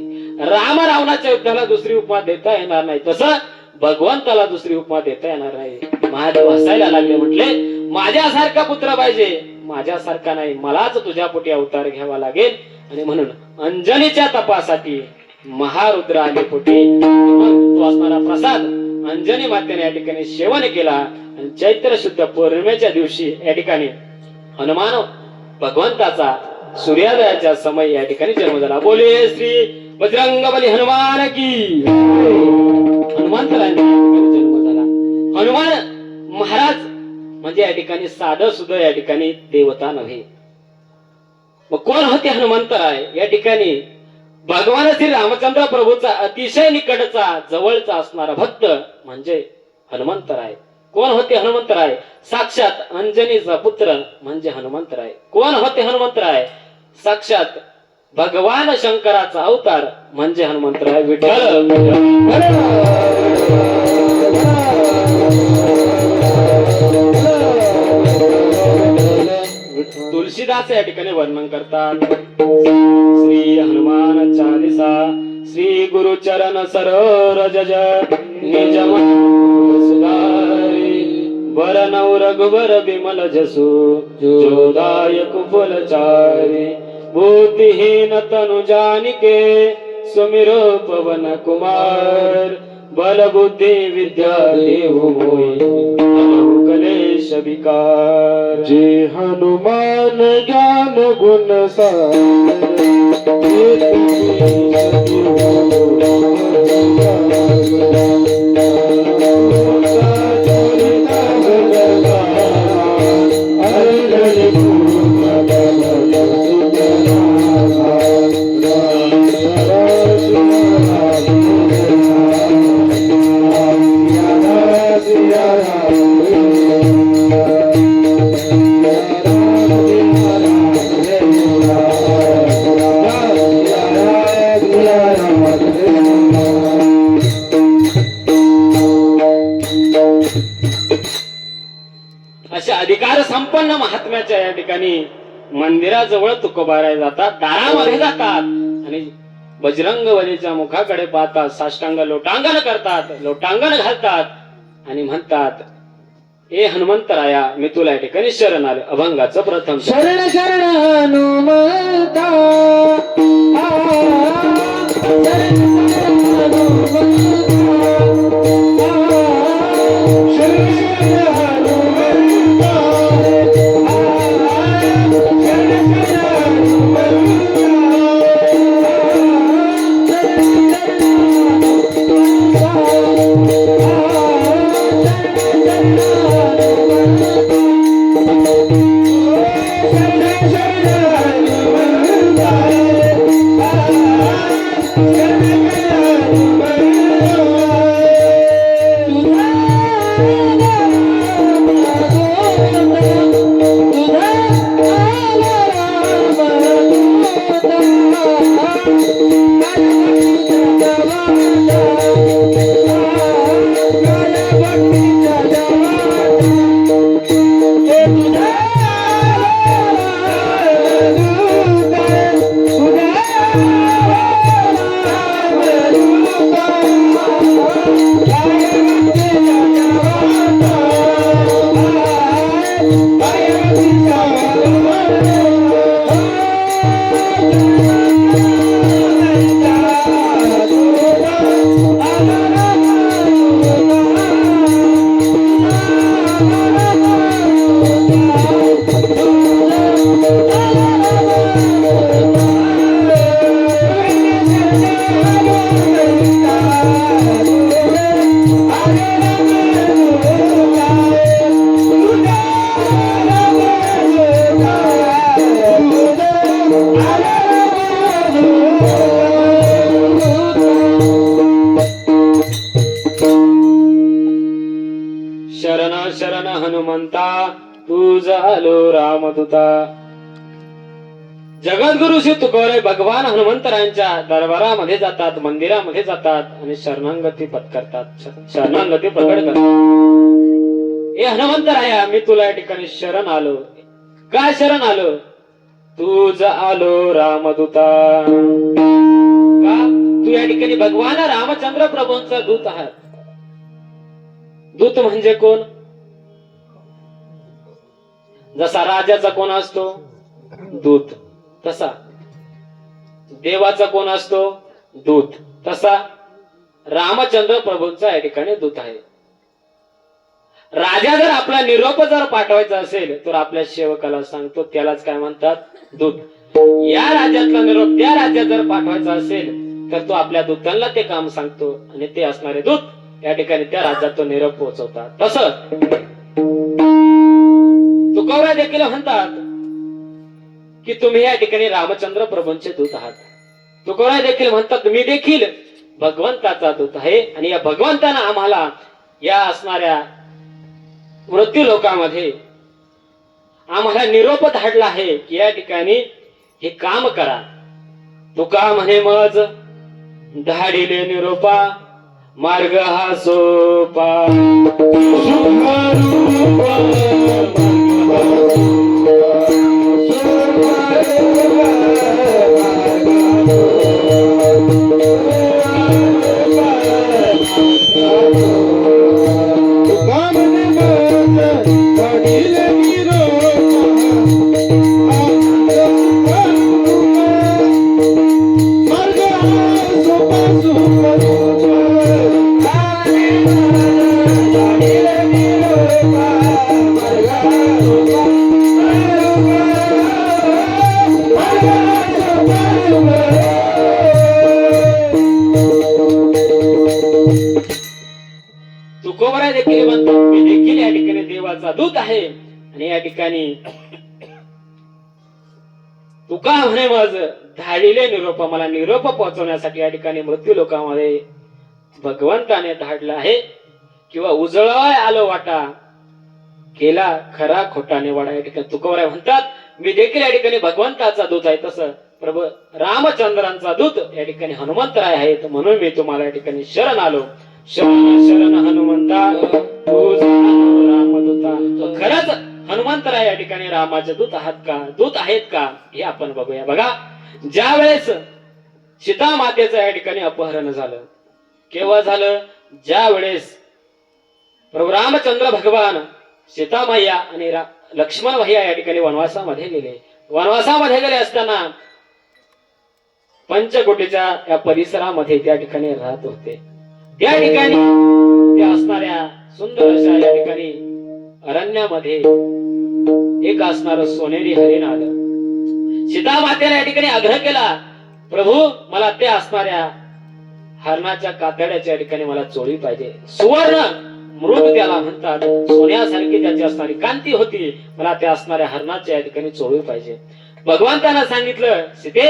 राम रावणाच्या युद्धाला दुसरी उपमा देता येणार नाही. तसं भगवंताला दुसरी उपमा देता येणार नाही. महादेव हसायला लागले, म्हटले माझ्यासारखा पुत्र पाहिजे? माझ्यासारखा नाही, मलाच तुझ्या पोटी अवतार घ्यावा लागेल. आणि म्हणून अंजनीच्या तपासाठी महारुद्र आले पोटी. तो असणारा प्रसाद अंजनी मातेने या ठिकाणी सेवन केला. आणि चैत्र शुद्ध पौर्णिमेच्या दिवशी या ठिकाणी हनुमान भगवंताचा सूर्योदयाच्या समय या ठिकाणी जन्म झाला. बोले श्री बजरंगबली हनुमान की. हनुमंतरायांचा जन्म झाला. हनुमान महाराज म्हणजे या ठिकाणी साधं सुद्धा या ठिकाणी देवता नव्हे. मग कोण होते हनुमंतराय? या ठिकाणी भगवान श्री रामचंद्र प्रभूचा अतिशय निकटचा जवळचा असणारा भक्त म्हणजे हनुमंतराय. कोण होते हनुमंतराय? साक्षात अंजनीचा पुत्र म्हणजे हनुमंतराय. कोण होते हनुमंतराय? साक्षात भगवान शंकराचा अवतार म्हणजे हनुमंतराय. विठ्ठल तुलसीदास या ठिकाणी वर्णन करतात. श्री हनुमान चालीसा श्री गुरु चरण सरोज निज मन सुधारी वरनौ रघुवर बिमल जसु जोदायक फलचारी बुद्धिहीन तनु जानिके सुमिरो पवन कुमार बल बुद्धि विद्या देहु मोहि कलेश विकार. जे हनुमान ज्ञान गुण सागर अशा अधिकार संपन्न महात्म्याच्या या ठिकाणी मंदिराजवळ तुकोबाराय जातात, दारामध्ये जातात आणि बजरंगबलीच्या मुखाकडे पाहतात, साष्टांग लोटांगण करतात, लोटांगण घालतात आणि म्हणतात, ए हनुमंतराया मी तुला या ठिकाणी शरण आले. अभंगाचं प्रथम शरण शरण हनुमंता शरण हनुमंता तू झालो रामदूता. जगद्गुरु श्री तुकोरे भगवान हनुमंतरायांच्या दरबारामध्ये जातात, मंदिरामध्ये जातात आणि शरणागती पत्करतात, शरणागती प्रकट करतात. हे हनुमंतराया, मी तुला या ठिकाणी शरण आलो. काय शरण आलो? तूच आलो रामदूता. का? तू या ठिकाणी भगवान रामचंद्र प्रभूंचा दूत आहात. दूत म्हणजे कोण? जसा राजाचा कोण असतो? दूत. तसा देवाचा कोण असतो? दूत. तसा रामचंद्र प्रभूंचा या ठिकाणी दूत आहे. राजा जर आपला निरोप जर पाठवायचा असेल तर आपल्या सेवकाला सांगतो, त्यालाच काय म्हणतात? दूत. या राज्यातला निरोप त्या राज्यात जर पाठवायचा असेल तर तो आपल्या दूतांना ते काम सांगतो आणि ते असणारे दूत या ठिकाणी त्या राज्यात तो निरोप पोहोचवतात. तसं तुकोबराय देखील म्हणतात की तुम्ही या ठिकाणी रामचंद्र प्रभूंचे दूत आहात. तुकोबराय देखील म्हणतात मी देखील भगवंताचा दूत आहे आणि या भगवंतानं आम्हाला या असणाऱ्या मृत्यू लोकांमध्ये आम्हाला निरोप धाडला आहे की या ठिकाणी हे काम करा. तुका म्हणे मज धाडिले निरोपा मार्ग हा सोपा. तुकोबराय देखील म्हणतात मी देखील या ठिकाणी देवाचा दूत आहे आणि या ठिकाणी तुका म्हणे मज धाडिले निरोप, मला निरोप पोहोचवण्यासाठी या ठिकाणी मृत्यू लोकांमध्ये भगवंताने धाडलं आहे. किंवा उजळाय आलो वाटा केला खरा खोटा निवाडा. या ठिकाणी तुकोबराय म्हणतात मी देखील या ठिकाणी भगवंताचा दूत आहे. तसं प्रभू रामचंद्रांचा दूत या ठिकाणी हनुमंतराय आहेत. म्हणून मी तुम्हाला या ठिकाणी शरण आलो. शरण शरण हनुमंता तू झालो रामदूता. तो खरंच हनुमंतराय या ठिकाणी रामाचे दूत आहात का? दूत आहेत का? हे आपण बघूया. बघा, ज्या वेळेस सीता मातेचं या ठिकाणी अपहरण झालं, केव्हा झालं? ज्या वेळेस प्रभू रामचंद्र भगवान, सीतामाया आणि लक्ष्मण भैया या ठिकाणी वनवासामध्ये गेले. वनवासामध्ये गेले असताना पंचकोटीच्या या परिसरामध्ये त्या ठिकाणी राहत होते. त्या ठिकाणी त्या असणाऱ्या सुंदर अशा या ठिकाणी अरण्यामध्ये एक असणार सोनेरी हरिण आलं. सीता मातेने या ठिकाणी आग्रह केला, प्रभू मला ते असणाऱ्या हरणाच्या कातड्याच्या ठिकाणी मला चोळी पाहिजे. सुवर्ण मृग त्याला म्हणतात, सोन्यासारखी त्याची असणारी कांती होती, मला त्या असणाऱ्या हरणाच्या या ठिकाणी चोळी पाहिजे. भगवंतांना सांगितलं, सीते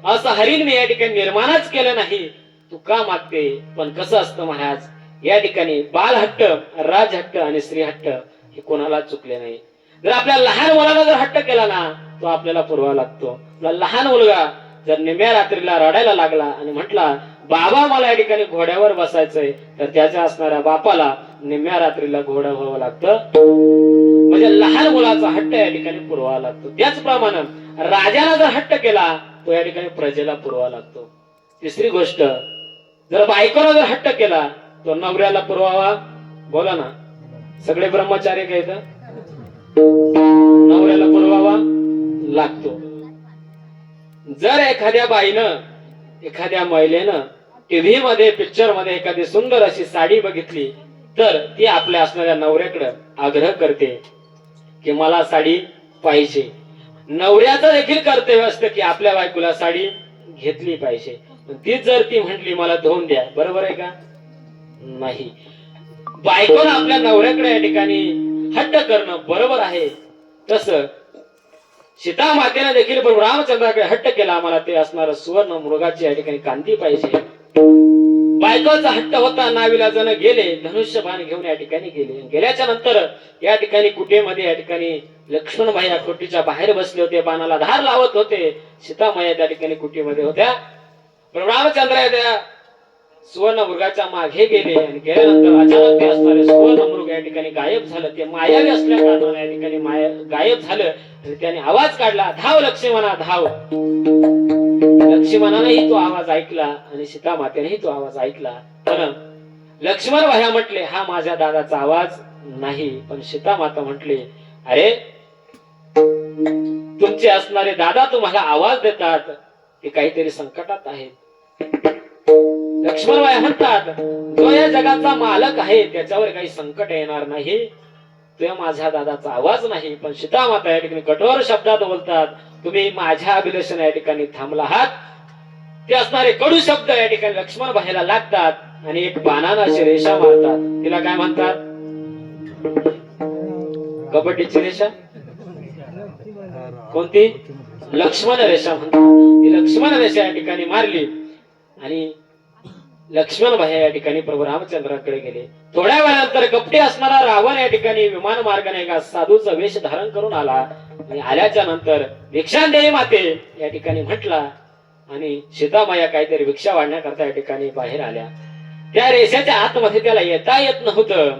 असं हरिण मी या ठिकाणी निर्माणच केलं नाही, तू का मागते? पण कसं असतं महाराज, या ठिकाणी बाल हट्ट, राज हट्ट आणि स्त्री हट्ट हे कोणाला चुकले नाही. जर आपल्या लहान मुलाला जर हट्ट केला ना, तो आपल्याला पुरवा लागतो. आपला लहान मुलगा जर निम्या रात्रीला रडायला लागला आणि म्हटला बाबा मला या ठिकाणी घोड्यावर बसायचंय, तर त्याच्या असणाऱ्या बापाला निम्या रात्रीला घोडं व्हावं लागतं. म्हणजे लहान मुलाचा हट्ट या ठिकाणी पुरवा लागतो. त्याचप्रमाणे राजाला जर हट्ट केला तो या ठिकाणी प्रजेला पुरवा लागतो. तिसरी गोष्ट, जर बायकोला जर हट्ट केला तो नवऱ्याला पुरवावा. बोला ना, सगळे ब्रह्मचारी काय तर नवऱ्याला पुरवावा लागतो. जर एखाद्या बाईनं, एखाद्या महिलेनं टीव्ही मध्ये, पिक्चर मध्ये एखादी सुंदर अशी साडी बघितली तर ती आपल्या असणाऱ्या नवऱ्याकडे आग्रह करते की मला साडी पाहिजे. नवऱ्याचं देखील कर्तव्य असतं की आपल्या बायकोला साडी घेतली पाहिजे. तीच जर ती म्हटली मला धुवून द्या, बरोबर आहे का? नाही. बायकोला आपल्या नवऱ्याकडे या ठिकाणी हट्ट करणं बरोबर आहे. तसं सीता मातेने देखील प्रभू रामचंद्राकडे हट्ट केला, मला ते असणारं सुवर्ण मृगाची या ठिकाणी कांती पाहिजे. बायकोचा हट्ट होता, नाविलाजानं गेले, धनुष्यबाण घेऊन या ठिकाणी गेले. गेल्याच्या नंतर या ठिकाणी कुटीमध्ये या ठिकाणी लक्ष्मणबाई या कुटीच्या बाहेर बसले होते, बाणाला धार लावत होते. सीतामाया त्या ठिकाणी कुटीमध्ये होत्या. प्रभू रामचंद्र त्या सुवर्ण मृगाच्या मागे गेले आणि गेल्यानंतर अचानक ते असणारे सुवर्ण मृग या ठिकाणी गायब झालं. ते मायावी असल्या कारणाने या ठिकाणी गायब झालं आणि त्याने आवाज काढला, धाव लक्ष्मणा धाव. लक्ष्मणानेही तो आवाज ऐकला आणि सीता मातेनेही तो आवाज ऐकला. पण लक्ष्मण भाया म्हटले, हा माझ्या दादाचा आवाज नाही. पण सीता माता म्हटले, अरे तुमचे असणारे दादा तुम्हाला आवाज देतात, ते काहीतरी संकटात आहेत. लक्ष्मण भाया म्हणतात, जो या जगाचा मालक आहे त्याच्यावर काही संकट येणार नाही, तो माझ्या दादाचा आवाज नाही. पण सीता माता या ठिकाणी कठोर शब्दात बोलतात, तुम्ही माझ्या अभिलाषण या ठिकाणी थांबला आहात. ते असणारे कडू शब्द या ठिकाणी लक्ष्मण भाईला लागतात आणि एक बाणानं अशी रेषा मारतात. तिला काय म्हणतात? कबड्डीची रेषा. कोणती? लक्ष्मण रेषा म्हणतात. ती लक्ष्मण रेषा या ठिकाणी मारली आणि लक्ष्मण भाई या ठिकाणी प्रभू रामचंद्राकडे गेले. थोड्या वेळानंतर कपटे असणारा रावण या ठिकाणी विमान मार्गाने एका साधूचा वेश धारण करून आला आणि आल्याच्या नंतर भिक्षा दे माते या ठिकाणी म्हटला आणि सीतामाया काहीतरी भिक्षा वाढण्याकरता या ठिकाणी बाहेर आल्या. त्या रेषेच्या आतमध्ये त्याला येता येत नव्हतं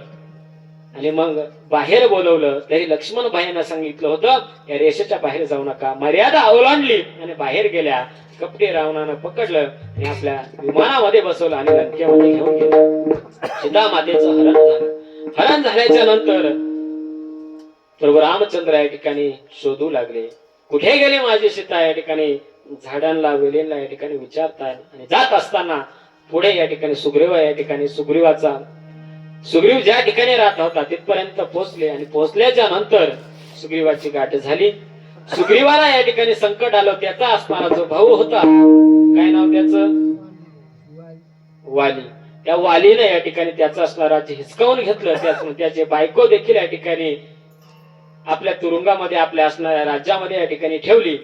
आणि मग बाहेर बोलवलं तरी लक्ष्मण भाईंना सांगितलं होतं, या रेषेच्या बाहेर जाऊ नका. मर्यादा ओलांडली आणि बाहेर गेल्या. कपटे रावणानं पकडलं आणि आपल्या विमानामध्ये बसवलं आणि लंकेमध्ये घेऊन गेलं. सीता मातेचं हरण झालं. हरण झाल्याच्या नंतर प्रभू रामचंद्र या ठिकाणी शोधू लागले, कुठे गेले माझी सीता. या ठिकाणी झाडांना वेलींना या ठिकाणी विचारताय आणि जात असताना पुढे या ठिकाणी सुग्रीव या ठिकाणी सुग्रीव ज्या ठिकाणी राहत होता तिथपर्यंत पोहोचले आणि पोहोचल्याच्या नंतर सुग्रीवाची गाठ झाली. सुग्रीवाला या ठिकाणी संकट आलं. त्याचा असणारा जो भाऊ होता, काय नाव त्याचं? वाली. त्या वालीने या ठिकाणी त्याचा असणारा हिसकावून घेतलं. त्याची बायको देखील या ठिकाणी आपल्या तुरुंगामध्ये आपल्या असणाऱ्या राज्यामध्ये या ठिकाणी ठेवली.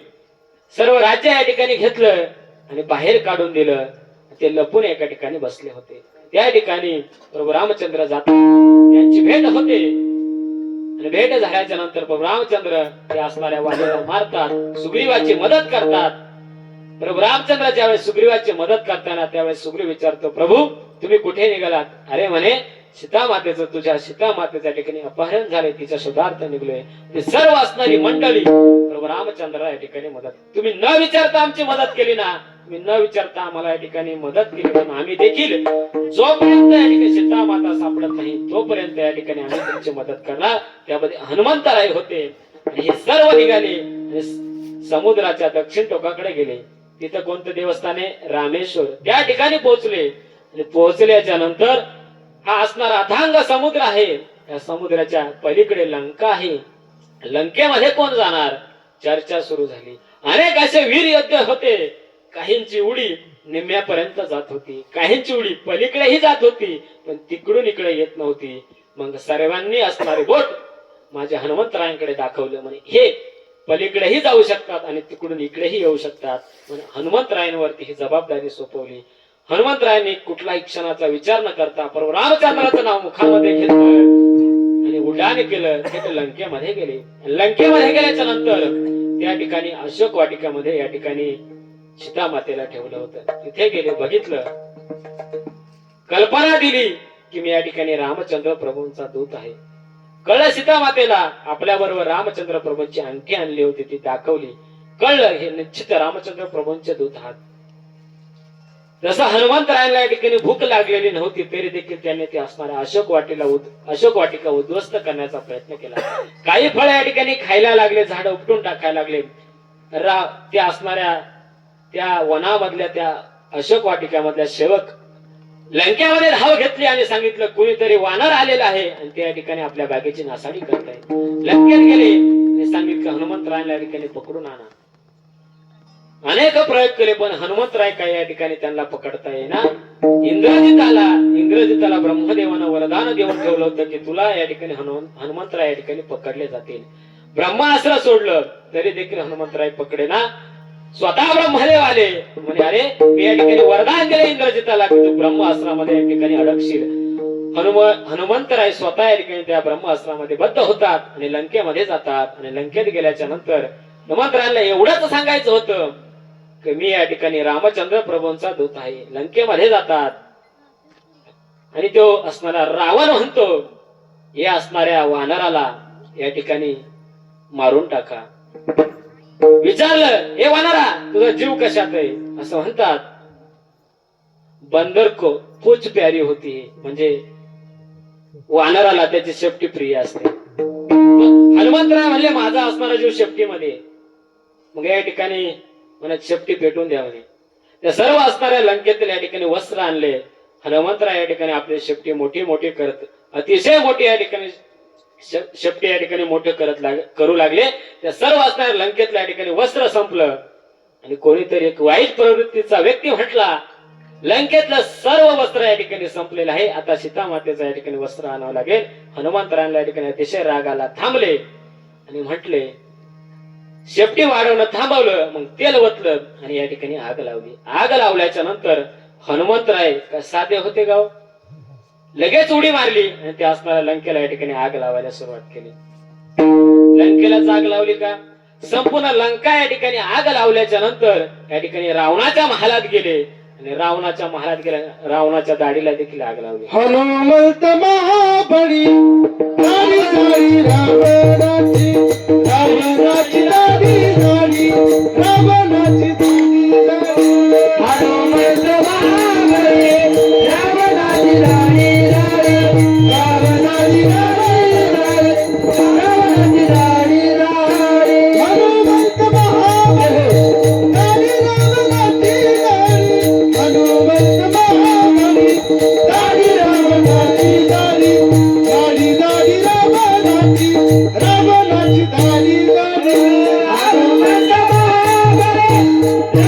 सर्व राज्य या ठिकाणी घेतलं आणि बाहेर काढून दिलं. ते लपून एका ठिकाणी बसले होते. त्या ठिकाणी प्रभू रामचंद्र जातात, त्यांची भेट होते आणि भेट झाल्याच्या नंतर प्रभू रामचंद्र ते असणाऱ्या वालीला मारतात, सुग्रीवाची मदत करतात. प्रभू रामचंद्र ज्यावेळेस सुग्रीवाची मदत करताना त्यावेळेस सुग्रीव विचारतो, प्रभू तुम्ही कुठे निघालात? अरे म्हणे तुझ्या सीता मातेच्या ठिकाणी अपहरण झाले, तिच्या शोधार्थ निघलोय. ती सर्व असणारी मंडळी प्रभू रामचंद्र या ठिकाणी मदत, तुम्ही न विचारता आमची मदत केली ना, तुम्ही न विचारता आम्हाला या ठिकाणी मदत केली, पण आम्ही देखील जोपर्यंत या ठिकाणी सीता माता सापडत नाही तोपर्यंत या ठिकाणी आम्ही तुमची मदत करणार. त्यामध्ये हनुमंतराय होते आणि हे सर्व निघाले समुद्राच्या दक्षिण टोकाकडे गेले. तिथं कोणतं देवस्थान आहे? रामेश्वर. त्या ठिकाणी पोहोचले आणि पोहोचल्याच्या नंतर हा असणारा अथांग समुद्र आहे. या समुद्राच्या पलीकडे लंका आहे. लंकेमध्ये कोण जाणार? चर्चा सुरू झाली. अनेक असे वीर योद्धे होते. काहींची उडी निम्म्यापर्यंत जात होती, काहींची उडी पलीकडेही जात होती, पण तिकडून इकडे येत नव्हती. मग सर्वांनी असणारे बोट माझ्या हनुमंतरायांकडे दाखवलं, म्हणे हे पलीकडेही जाऊ शकतात आणि तिकडून इकडेही येऊ शकतात. हनुमंतरायांवरती ही जबाबदारी सोपवली. हनुमंतरायांनी कुठलाही क्षणाचा विचार न करता प्रभू रामचंद्राचं नाव मुखामध्ये घेतलं आणि उड्डाण केलं. ते लंकेमध्ये गेले. लंकेमध्ये गेल्याच्या नंतर त्या ठिकाणी अशोक वाटिकामध्ये या ठिकाणी सीता मातेला ठेवलं होतं. तिथे गेले, बघितलं, कल्पना दिली की मी या ठिकाणी रामचंद्र प्रभूंचा दूत आहे. कळलं सीता मातेला. आपल्या बरोबर रामचंद्र प्रभूंची अंगठी आणली होती, ती दाखवली. कळलं हे निश्चित रामचंद्र प्रभूंचे दूत आहात. जसं हनुमंतरायांना या ठिकाणी भूक लागलेली नव्हती तरी देखील त्यांनी ते असणाऱ्या अशोक वाटिका उद्ध्वस्त करण्याचा प्रयत्न केला. काही फळ या ठिकाणी खायला लागले, झाड उपटून टाकायला लागले. त्या असणाऱ्या त्या वनामधल्या त्या अशोक वाटिकामधल्या सेवक लंकेमध्ये धाव घेतली आणि सांगितलं कुणीतरी वानर आलेला आहे आणि त्या ठिकाणी आपल्या बागेची नासाडी करत आहे. लंकेत गेले आणि सांगितलं हनुमंतरायांना या ठिकाणी पकडून आणा. अनेक प्रयोग केले पण हनुमंतराय काय या ठिकाणी त्यांना पकडता येईना. इंद्रजिताला ब्रह्मदेवानं वरदान देऊन ठेवलं होतं की तुला या ठिकाणी हनुमंतराय या ठिकाणी पकडले जातील. ब्रह्मास्त्र सोडलं तरी देखील हनुमंतराय पकडेना. स्वतः ब्रह्मदेव आले म्हणे अरे मी या ठिकाणी वरदान दिले इंद्रजिताला की तू ब्रह्मास्त्रामध्ये या ठिकाणी अडकशील. हनुमंतराय स्वतः या ठिकाणी त्या ब्रह्मास्त्रामध्ये बद्ध होतात आणि लंकेमध्ये जातात. आणि लंकेत गेल्याच्या नंतर हनुमंतरायला एवढंच सांगायचं होतं की मी या ठिकाणी रामचंद्र प्रभूंचा दूत आहे. लंकेमध्ये जातात आणि तो असणारा रावण म्हणतो या असणाऱ्या वानराला या ठिकाणी मारून टाका. विचारलं हे वानरा तुझा जीव कशात आहे असं म्हणतात. बंदर को पूछ प्यारी होती म्हणजे वानराला त्याची शेपटी प्रिय असते. हनुमंतराय म्हणले माझा असणारा जीव शेपटीमध्ये. मग या ठिकाणी म्हणत शेपटी पेटून द्या म्हणे. त्या सर्व असणाऱ्या लंकेतील या ठिकाणी वस्त्र आणले. हनुमंतराय या ठिकाणी आपली शेपटी मोठी मोठी करत अतिशय मोठी या ठिकाणी शेपटी या ठिकाणी मोठे करू लागले. त्या सर्व असणाऱ्या लंकेतल्या या ठिकाणी वस्त्र संपलं आणि कोणीतरी एक वाईट प्रवृत्तीचा व्यक्ती म्हटला लंकेतलं सर्व वस्त्र या ठिकाणी संपलेलं आहे, आता सीता मातेचं या ठिकाणी वस्त्र आणावं लागेल. हनुमंतरायला या ठिकाणी अतिशय राग आला. थांबले आणि म्हटले शेपटी वाढवणं थांबवलं. मग तेल ओतलं आणि या ठिकाणी आग लावली. आग लावल्याच्या नंतर हनुमंतराय काय साधे होते गाव लगेच उडी मारली आणि त्या असणाऱ्या लंकेला या ठिकाणी आग लावायला सुरुवात केली. लंकेलाच आग लावली का संपूर्ण लंका या ठिकाणी आग लावल्याच्या नंतर या ठिकाणी रावणाच्या महालात गेले आणि रावणाच्या महालात गेल्या रावणाच्या दाढीला देखील आग लावली. हनुमंत महाबळी दाढी दाढी रावणाची रावणाची दाढी दाढी रावणाची दाढी दाढी हनुमंत महाबळी रावणाची दाढी दाढी रावणाची दाढी दाढी रावणाची दाढी दाढी हनुमंत महाबळी दाढी रावणाची दाढी हनुमंत महाबळी दाढी रावणाची दाढी दाढी दाढी रावणाची रावणाची दाढी दाढी हनुमंत महाबळी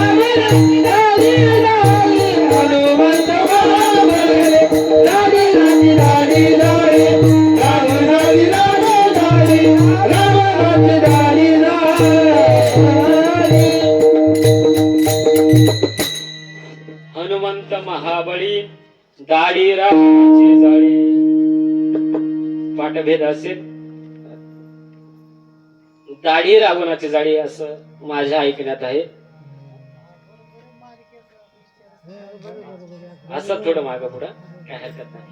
रावणाची दाढी दाढी हनुमंत महाबळी दाढी दाढी दाढी दाढी रावणाची दाढी रावणाची दाढी दाढी हनुमंत महाबळी दाढी रावणाची जाळी. पाठभेद असेल दाढी रावणाची जाळी असं माझ्या ऐकण्यात आहे. असं थोडं मागं पुढं काय हरकत नाही.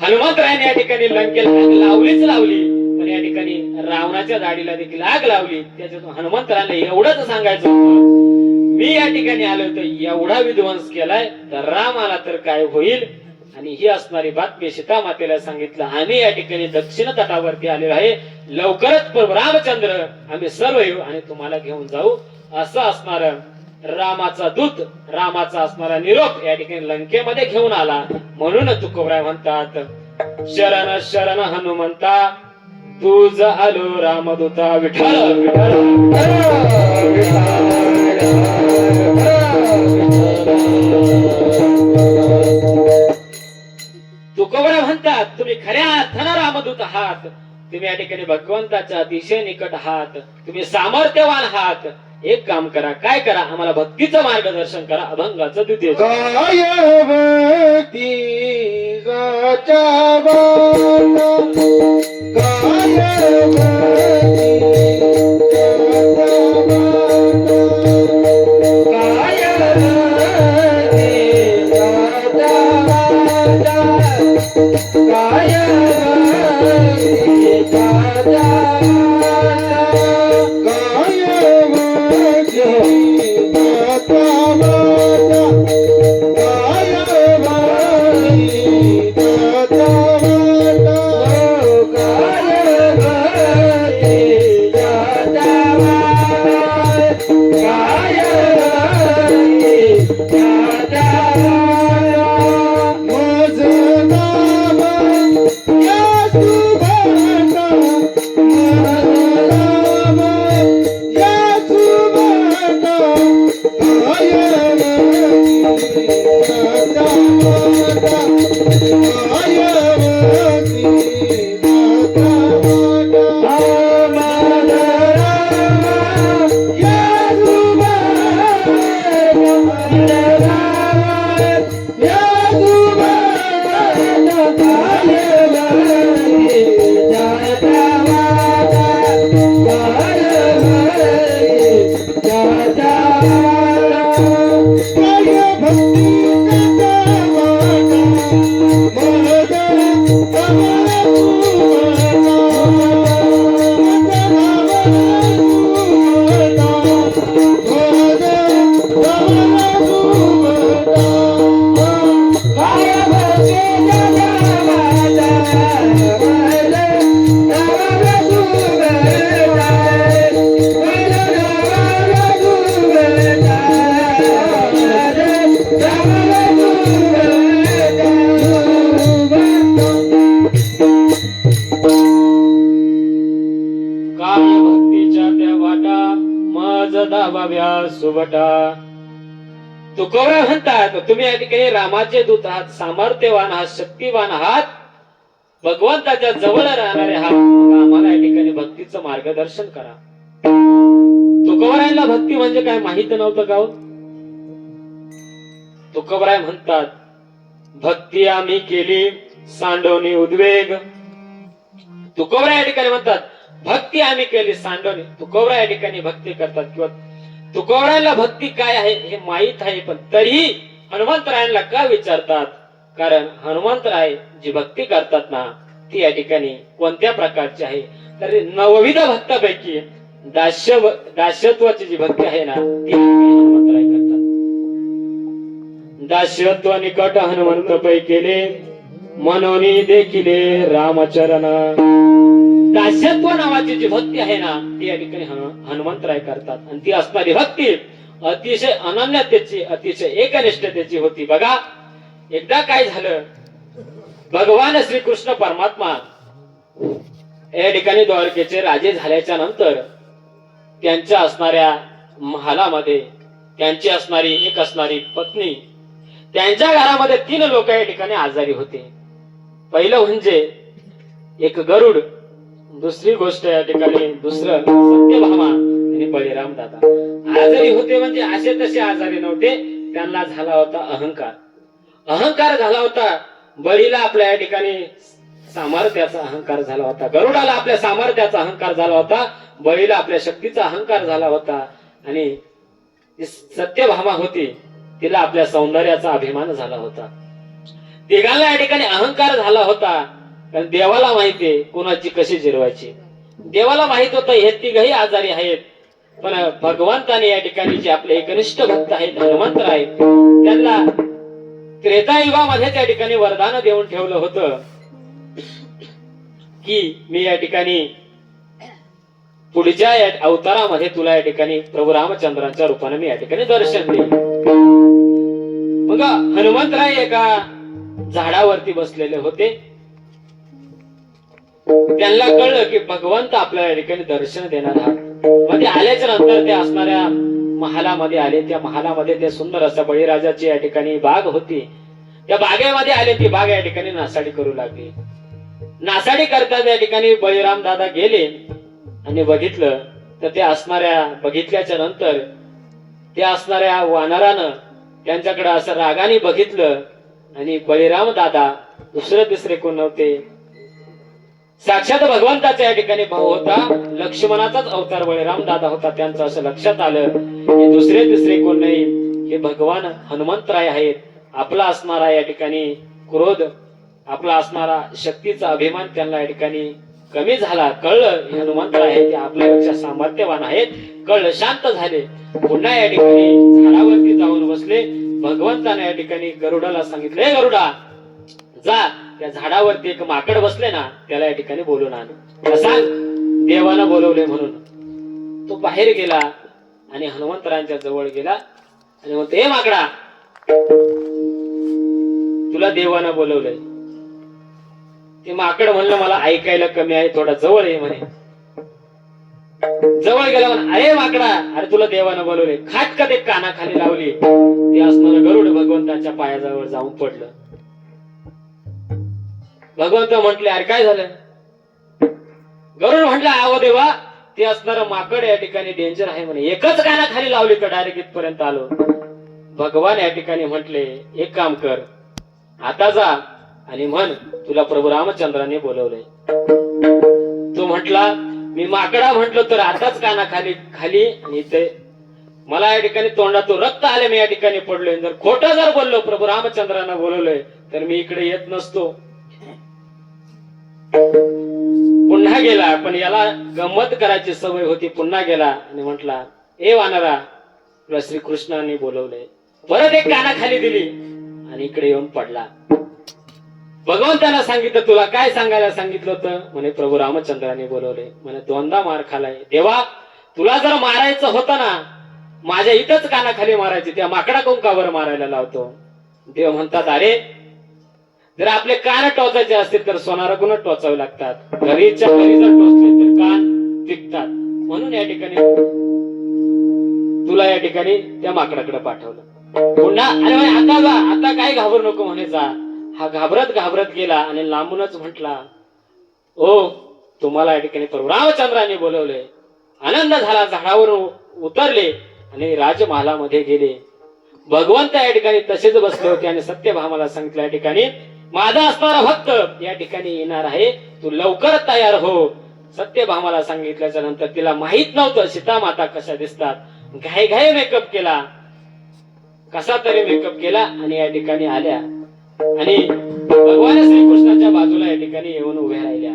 हनुमंतरायाने या ठिकाणी लंकेला आग लावलीच लावली पण या ठिकाणी रावणाच्या दाढीला देखील आग लावली. त्याच्यातून हनुमंतरायाला एवढंच सांगायचं होतं मी या ठिकाणी आलो तर एवढा विध्वंस केलाय तर राम आला तर काय होईल. आणि ही असणारी बातमी सीता मातेला सांगितलं आम्ही या ठिकाणी दक्षिण तटावरती आलेलो आहे लवकरच रामचंद्र आम्ही सर्व येऊ आणि तुम्हाला घेऊन जाऊ. असं असणार रामाचा दूत रामाचा असणारा निरोप या ठिकाणी लंकेमध्ये घेऊन आला. म्हणून तुकोबराय म्हणतात शरण शरण हनुमंता तुझ आलो रामदूता विठ्ठल विठ्ठल तुकोबराय म्हणतात तुम्ही खऱ्या अर्थानं रामदूत आहात. तुम्ही या ठिकाणी भगवंताच्या अतिशय निकट आहात. तुम्ही सामर्थ्यवान आहात. एक काम करा काय करा आम्हाला भक्तीचं मार्गदर्शन करा. अभंगाचं द्वितीय काय भक्ती जाच्या बाटा काय भक्ती जाच्या बाटा काय भक्ती जाच्या बाटा काय भक्तीच्या त्या वाटा मज दाबाव्या सुबटा. तुकोबराय म्हणतात तुम्ही या ठिकाणी रामाचे दूत आहात, सामर्थ्यवान आहात, शक्तिवान आहात, भगवंताच्या जवळ राहणारे आहात. आम्हाला या ठिकाणी भक्तीचं मार्गदर्शन करा. तुकोबरायांना भक्ती म्हणजे काय माहित नव्हतं का? तुकोबराय म्हणतात भक्ती आम्ही केली सांडोनी उद्वेग. तुकोबराय या ठिकाणी म्हणतात भक्ती आम्ही केली सांडोनी. तुकोबराय या ठिकाणी भक्ती करतात किंवा तुकोबरायांना भक्ती काय आहे हे माहित आहे, पण तरीही हनुमंतरायांना का विचारतात? कारण हनुमंतराय जी भक्ती करतात ना ती या ठिकाणी कोणत्या प्रकारची आहे? तर नवविध भक्तापैकी दास्यत्वाची जी भक्ती आहे ना ती हनुमंतराय करतात. दास्यत्व निकट हनुमंत पै केले मनोनी देखिले रामचरण. दास्यत्व नावाची जी भक्ती आहे ना ती या ठिकाणी हनुमंतराय करतात आणि ती असणारी भक्ती अतिशय अनन्यतेची, अतिशय एकनिष्ठतेची होती. बघा एकदा काय झालं, भगवान श्रीकृष्ण परमात्मा या ठिकाणी द्वारकेचे राजे झाल्याच्या नंतर त्यांच्या असणाऱ्या महालामध्ये त्यांची असणारी पत्नी, त्यांच्या घरामध्ये 3 लोक या ठिकाणी आजारी होते. पहिलं म्हणजे एक गरुड, दुसरी गोष्ट या ठिकाणी दुसरं सत्यभामा आणि बळीराम दादा आजारी होते. म्हणजे असे तसे आजारी नव्हते, त्यांना झाला होता अहंकार झाला होता. बळीला आपल्या या ठिकाणी सामर्थ्याचा अहंकार झाला होता, गरुडाला आपल्या सामर्थ्याचा अहंकार झाला होता, बळीला आपल्या शक्तीचा अहंकार झाला होता आणि सत्यभामा होती तिला आपल्या सौंदर्याचा अभिमान झाला होता. तिघांना या ठिकाणी अहंकार झाला होता. कारण देवाला माहितीये कोणाची कशी जिरवायची. देवाला माहित होतं हे तिघही आजारी आहेत, पण भगवंताने या ठिकाणी जे आपले एकनिष्ठ भक्त आहेत हनुमंतराय त्यांना त्रेतायुगामध्ये त्या ठिकाणी वरदान देऊन ठेवलं होतं की मी या ठिकाणी पुढच्या अवतारामध्ये तुला या ठिकाणी प्रभू रामचंद्रांच्या रूपाने मी या ठिकाणी दर्शन देईन. मग हनुमंतराय एका झाडावरती बसलेले होते. त्यांना कळलं की भगवंत आपल्या या ठिकाणी दर्शन देणार आहात. मग ते आल्याच्या नंतर ते असणाऱ्या महालामध्ये आले. त्या महालामध्ये ते सुंदर असं बळीराजाची या ठिकाणी बाग होती. त्या बागेमध्ये आले. ती बाग या ठिकाणी नासाडी करू लागली. नासाडी करता त्या ठिकाणी बळीराम दादा गेले आणि बघितलं तर ते असणाऱ्या बघितल्याच्या नंतर त्या असणाऱ्या वानरानं त्यांच्याकडे असं रागाने बघितलं आणि बळीराम दादा दुसरे तिसरे कोण नव्हते, साक्षात भगवंताचा या ठिकाणी भाऊ होता. लक्ष्मणाचाच अवतार बळीराम दादा होता. त्यांचं असं लक्षात आलं की दुसरे तिसरे कोण नाही, हे भगवान हनुमंतराय आहेत. आपला असणारा या ठिकाणी क्रोध, आपला असणारा शक्तीचा अभिमान त्यांना या ठिकाणी कमी झाला. कळलं हे हनुमंतराय आहे ते आपल्यापेक्षा सामर्थ्यवान आहेत. कळलं, शांत झाले. पुन्हा या ठिकाणी झाडावरती जाऊन बसले. भगवंताने या ठिकाणी गरुडाला सांगितलं, हे गरुडा जा त्या झाडावरती एक माकड बसले ना त्याला या ठिकाणी बोलून आण. सांग देवानं बोलवले म्हणून. तो बाहेर गेला आणि हनुमंतरायांच्या जवळ गेला आणि म्हणतो, हे माकडा तुला देवानं बोलवलंय. ते माकड म्हणलं मला ऐकायला कमी आहे, थोडा जवळ ये म्हणे. जवळ गेला म्हणे, अरे माकडा अरे तुला देवानं बोलवले. खाटका ते कानाखाली लावली. ते असणारं गरुड भगवंताच्या पायाजवळ जाऊन पडलं. भगवंत म्हटले, अरे काय झालं? गरुड म्हटलं, आहो देवा ते असणारं माकड या ठिकाणी डेंजर आहे म्हणे. एकच कानाखाली लावली तर डायरेक्ट इथपर्यंत आलो. भगवान या ठिकाणी म्हटले, एक काम कर, आता जा आणि म्हण तुला प्रभू रामचंद्राने बोलवलंय. तो म्हटला, मी माकडा म्हटलो तर आताच कानाखाली खाली आणि इथे मला या ठिकाणी तोंडातून रक्त आले, मी या ठिकाणी पडलोय. जर खोटं जर बोललो प्रभू रामचंद्रांना बोलवलंय तर मी इकडे येत नसतो. पुन्हा गेला, पण याला गंमत करायची सवय होती. पुन्हा गेला आणि म्हटला, ए वानरा तुला श्रीकृष्णाने बोलवलंय. परत एक कानाखाली दिली आणि इकडे येऊन पडला. भगवंताला सांगितलं, तुला काय सांगायला सांगितलं होतं? म्हणे प्रभू रामचंद्राने बोलवले. म्हणे दोनदा मार खालाय. देवा तुला जर मारायचं होतं ना माझ्या इथंच कानाखाली मारायची, त्या माकडा कोण का बरं मारायला लावतो? देव म्हणतात, अरे जर आपले कान टोचायचे असतील तर सोनाराकडूनच टोचावे लागतात. घरीच्या घरी जर टोचले तर कान दूध विकतात, म्हणून या ठिकाणी तुला या ठिकाणी त्या माकडाकडे पाठवलं. पुन्हा अरे भाई आता जा, आता काय घाबरू नको म्हणे जा. हा घाबरत घाबरत गेला आणि लांबूनच म्हटला, ओ तुम्हाला या ठिकाणी प्रभू रामचंद्राने बोलवले. आनंद झाला, झाडावरून उतरले आणि राजमहालामध्ये गेले. भगवंत या ठिकाणी तसेच बसले होते आणि सत्यभामाला सांगितलं, या ठिकाणी माझा असणारा भक्त या ठिकाणी येणार आहे, तू लवकर तयार हो. सत्यभामाला सांगितल्याच्या नंतर तिला माहित नव्हतं सीता माता कशा दिसतात. घाई घाई मेकअप केला, कसा तरी मेकअप केला आणि या ठिकाणी आल्या आणि भगवान श्रीकृष्णाच्या बाजूला या ठिकाणी येऊन उभ्या राहिल्या.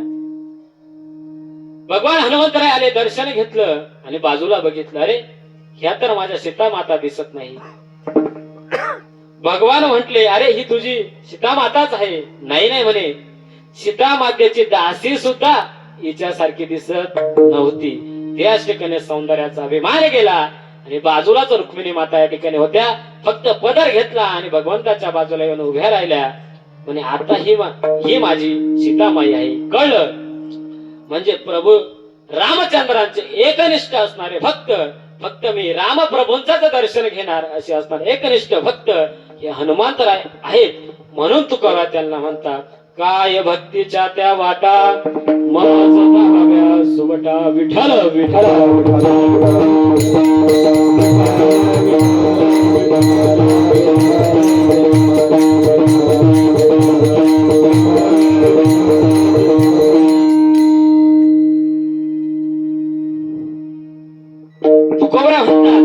भगवान हनुमंतराय आले, दर्शन घेतलं आणि बाजूला बघितलं, अरे ह्या तर माझ्या सीता माता दिसत नाही. भगवान म्हटले, अरे ही तुझी सीता माताच आहे. नाही नाही म्हणे, सीता मातेची दासी सुद्धा हिच्यासारखी दिसत नव्हती. त्या ठिकाणी सौंदर्याचा अभिमान गेला आणि बाजूलाच रुक्मिणी माता या ठिकाणी होत्या. फक्त पदर घेतला आणि भगवंताच्या बाजूला येऊन उभ्या राहिल्या. म्हणे आता ही माझी सीतामाई आहे. कळलं म्हणजे प्रभू रामचंद्रांचे एकनिष्ठ असणारे भक्त, फक्त मी रामप्रभूंचाच दर्शन घेणार असे असणार एकनिष्ठ भक्त हे हनुमंतराय आहेत. म्हणून तुकाराम त्यांना म्हणतात, काय भक्तीच्या त्या वाटा मज दहाव्या सुबटा. विठ्ठल विठ्ठल तुकोबरा म्हणतात,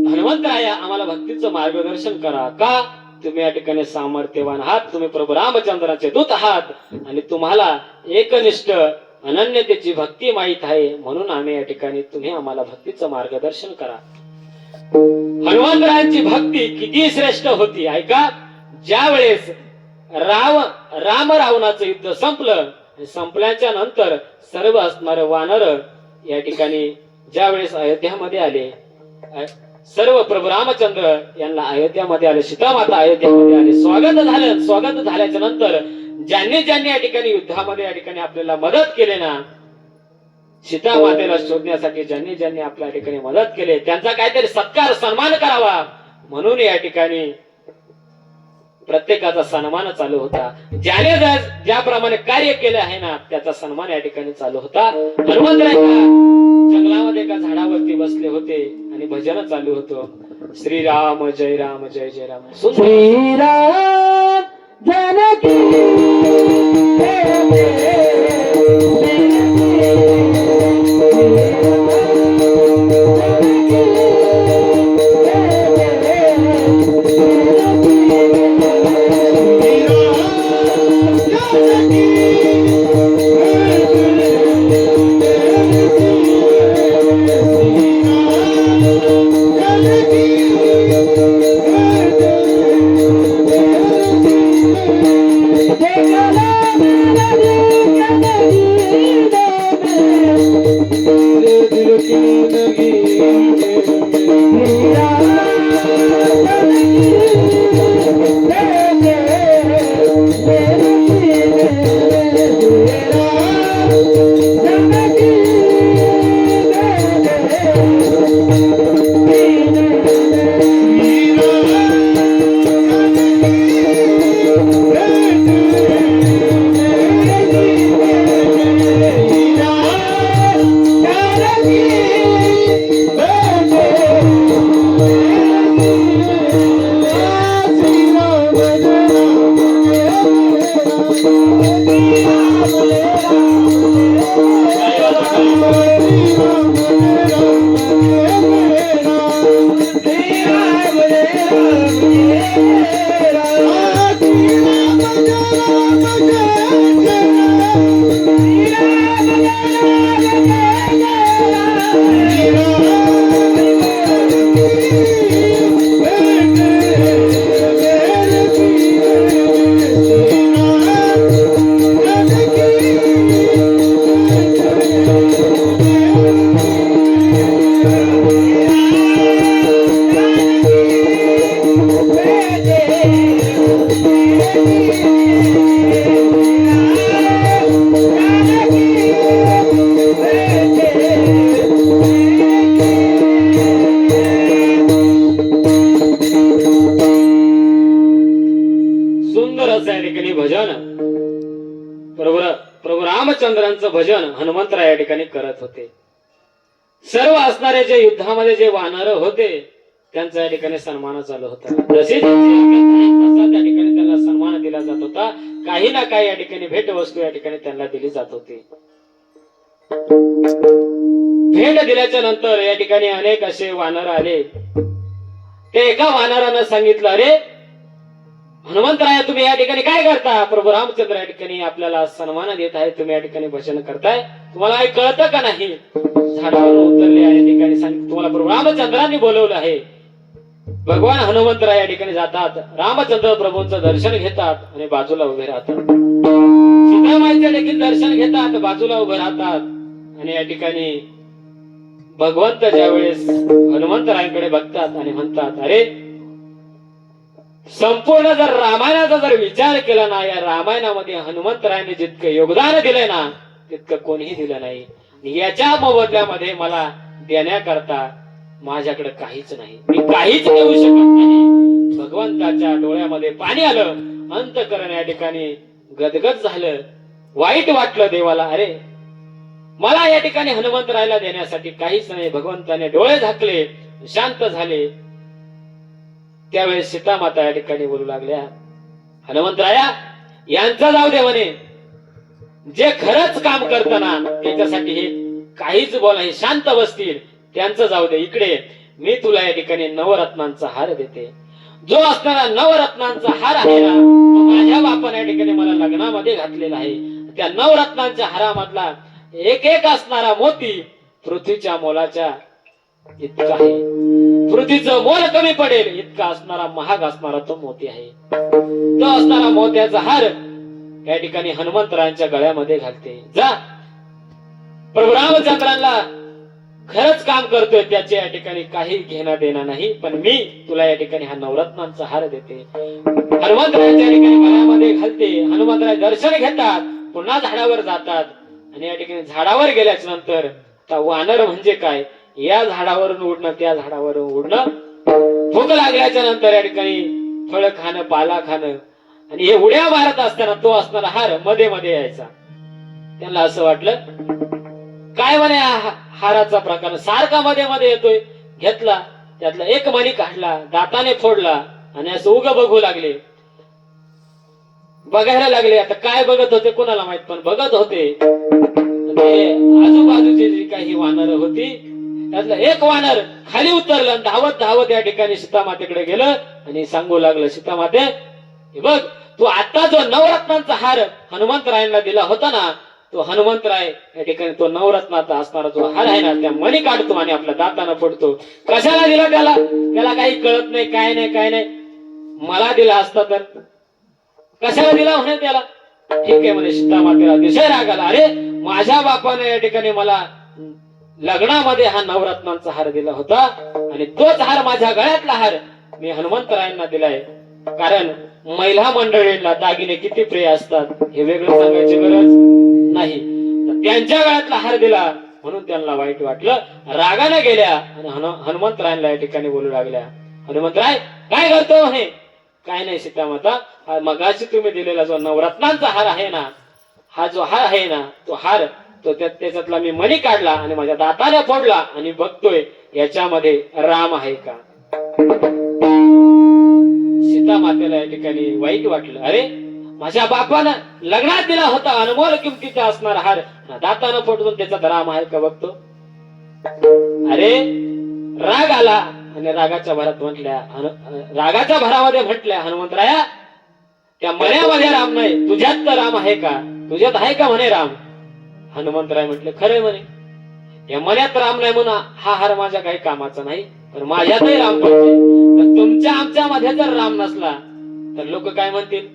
हनुमंतराया आम्हाला भक्तीचं मार्गदर्शन करा. का तुम्ही या ठिकाणी सामर्थ्यवान आहात, तुम्ही प्रभू रामचंद्राचे दूत आहात आणि तुम्हाला एकनिष्ठ अनन्यतेची भक्ती माहित आहे, म्हणून आम्ही या ठिकाणी तुम्ही आम्हाला भक्तीचं मार्गदर्शन करा. हनुमंतरायांची भक्ती किती श्रेष्ठ होती ऐका. ज्या वेळेस राम रावणाचं युद्ध संपलं, संपल्याच्या नंतर सर्व असणारे वानर या ठिकाणी ज्या वेळेस अयोध्यामध्ये आले, सर्व प्रभू रामचंद्र यांना अयोध्यामध्ये आले, सीतामाता अयोध्यामध्ये आले. स्वागत झालं. स्वागत झाल्याच्या नंतर ज्यांनी ज्यांनी या ठिकाणी युद्धामध्ये या ठिकाणी आपल्याला मदत केली ना, सीता मातेला शोधण्यासाठी ज्यांनी ज्यांनी आपल्या ठिकाणी मदत केली, त्यांचा काहीतरी सत्कार सन्मान करावा म्हणून या ठिकाणी प्रत्येकाचा सन्मान चालू होता. ज्याने ज्याप्रमाणे कार्य केले आहे ना, त्याचा सन्मान या ठिकाणी चालू होता. हनुमंतराय जंगलामध्ये एका झाडावरती बसले होते आणि भजन चालू होतं. श्रीराम जय राम जय जय राम. श्रीराम जानकी Hey! हनुमंतराय या ठिकाणी करत होते. सर्व असणारे जे युद्धामध्ये जे वानर होते त्यांचा या ठिकाणी सन्मान चालू होता. जसे तसा त्या ठिकाणी त्यांना सन्मान दिला जात होता. काही ना काही या ठिकाणी भेटवस्तू या ठिकाणी त्यांना दिली जात होती. भेट दिल्याच्या नंतर या ठिकाणी अनेक असे वानर आले. ते एका वानरानं सांगितलं, अरे हनुमंतराय तुम्ही या ठिकाणी काय करता? प्रभू रामचंद्र या ठिकाणी आपल्याला सन्मान देत आहे, तुम्ही या ठिकाणी भजन करताय, तुम्हाला काही कळतं का नाही? झाडावर उतरले या ठिकाणी सांगितलं, तुम्हाला प्रभू रामचंद्रांनी बोलवलं आहे. भगवान हनुमंतराय या ठिकाणी जातात, रामचंद्र प्रभूंचं दर्शन घेतात आणि बाजूला उभे राहतात. सीतामाईचं देखील दर्शन घेतात, बाजूला उभे राहतात. आणि या ठिकाणी भगवंत ज्या वेळेस हनुमंतरायांकडे बघतात आणि म्हणतात, अरे संपूर्ण जर रामायणाचा जर विचार केला ना, या रामायणामध्ये हनुमंतरायांनी जितकं योगदान दिलंय ना तितकं कोणीही दिलं नाही. याच्या मोबदल्यामध्ये मला देण्याकरता माझ्याकडे काहीच नाही, मी काहीच देऊ शकत नाही. भगवंताच्या डोळ्यामध्ये पाणी आलं, अंतःकरण या ठिकाणी गदगद झालं, वाईट वाटलं देवाला. अरे मला या ठिकाणी हनुमंतरायला देण्यासाठी काहीच नाही. भगवंताने डोळे झाकले, शांत झाले. त्यावेळेस सीतामाता या ठिकाणी बोलू लागल्या, हनुमंतराया यांचं जाऊ दे म्हणे, जे खरंच काम करताना त्याच्यासाठी हे काहीच बोला, हे शांत बसतील, त्यांचं जाऊ दे. इकडे मी तुला या ठिकाणी नवरत्नांचा हार देते. जो असणारा नवरत्नांचा हार आहे ना, तो माझ्या बापाने या ठिकाणी मला लग्नामध्ये घातलेला आहे. त्या नवरत्नांच्या हारामधला एक एक असणारा मोती पृथ्वीच्या मोलाच्या इतका आहे. पृथ्वीचं मोल कमी पडेल इतका असणारा महाग असणारा तो मोती आहे. तो असणारा मोत्याचा हार या ठिकाणी हनुमंतरायांच्या गळ्यामध्ये घालते. जा, प्रभू रामचंद्रांना खरंच काम करतोय त्याचे या ठिकाणी काही घेणं देणं नाही, पण मी तुला या ठिकाणी हा नवरत्नांचा हार देते. हनुमंतरायांच्या ठिकाणी गळ्यामध्ये घालते. हनुमंतराय दर्शन घेतात, पुन्हा झाडावर जातात. आणि या ठिकाणी झाडावर गेल्याच्या नंतर वानर म्हणजे काय, या झाडावरून उडणं त्या झाडावरून उडणं, भूक लागल्याच्या नंतर या ठिकाणी फळ खाणं, पाला खाणं, आणि हे उड्या मारत असताना तो असणारा हार मध्ये मध्ये यायचा. त्यांना असं वाटलं, काय म्हणे हाराचा प्रकार सारखा मध्ये मध्ये येतोय. घेतला, त्यातला एक मणी काढला, दाताने फोडला आणि असं उग बघू लागले, बघायला लागले. आता काय बघत होते कोणाला माहित, पण बघत होते. आजूबाजूची जी काही वानर होती त्यातलं एक वानर खाली उतरलं, धावत धावत या ठिकाणी सीतामातेकडे गेलं आणि सांगू लागलं, सीतामाते हे बघ, तू आता जो नवरत्नांचा हार हनुमंतरायांना दिला होता ना, तो हनुमंतराय या ठिकाणी तो नवरत्नाचा असणारा जो हार आहे ना, त्या मणी काढतो आणि आपल्या दातानं फोडतो. कशाला दिला त्याला? त्याला काही कळत नाही, काय नाही, काय नाही. मला दिला असता तर कशाला दिला म्हणे त्याला? ठीक आहे म्हणे. सीतामातेला अतिशय राग आला, अरे माझ्या बापाने या ठिकाणी मला लग्नामध्ये हा नवरत्नांचा हार दिला होता आणि तोच हार, माझ्या गळ्यातला हार मी हनुमंतरायांना दिलाय. कारण महिला मंडळींना दागिने किती प्रिय असतात हे वेगळं सांगायची गरज नाही. त्यांच्या गळ्यातला हार दिला म्हणून त्यांना वाईट वाटलं, रागाने गेल्या आणि हनुमंतरायांना या ठिकाणी बोलू लागल्या, हनुमंतराय काय करतो म्हणे? काय नाही सीतामाता, मगाशी तुम्ही दिलेला जो नवरत्नांचा हार आहे ना, हा जो हार आहे ना, तो हार तो त्याच्यातला मी मणी काढला आणि माझ्या दाताने फोडला आणि बघतोय याच्यामध्ये राम आहे का. सीतामातेला या ठिकाणी वाईट वाटलं, अरे माझ्या बापानं लग्नात दिला होता अनमोल किमतीचा असणारा हार, दातानं फोडून त्याच्यात राम आहे का बघतो. अरे राग आला आणि रागाच्या भरात म्हटल्या, रागाच्या भरामध्ये म्हटल्या, हनुमंतराया त्या मण्यामध्ये राम नाही, तुझ्यात तर राम आहे का? तुझ्यात आहे का म्हणे राम? हनुमंतराय म्हटले, खरंय म्हणे, या मण्यात राम नाही म्हणून हा हार माझ्या काही कामाचा नाही, पण माझ्यातही राम पाहिजे. तर तुमच्या आमच्या मध्ये जर राम नसला तर लोक काय म्हणतील?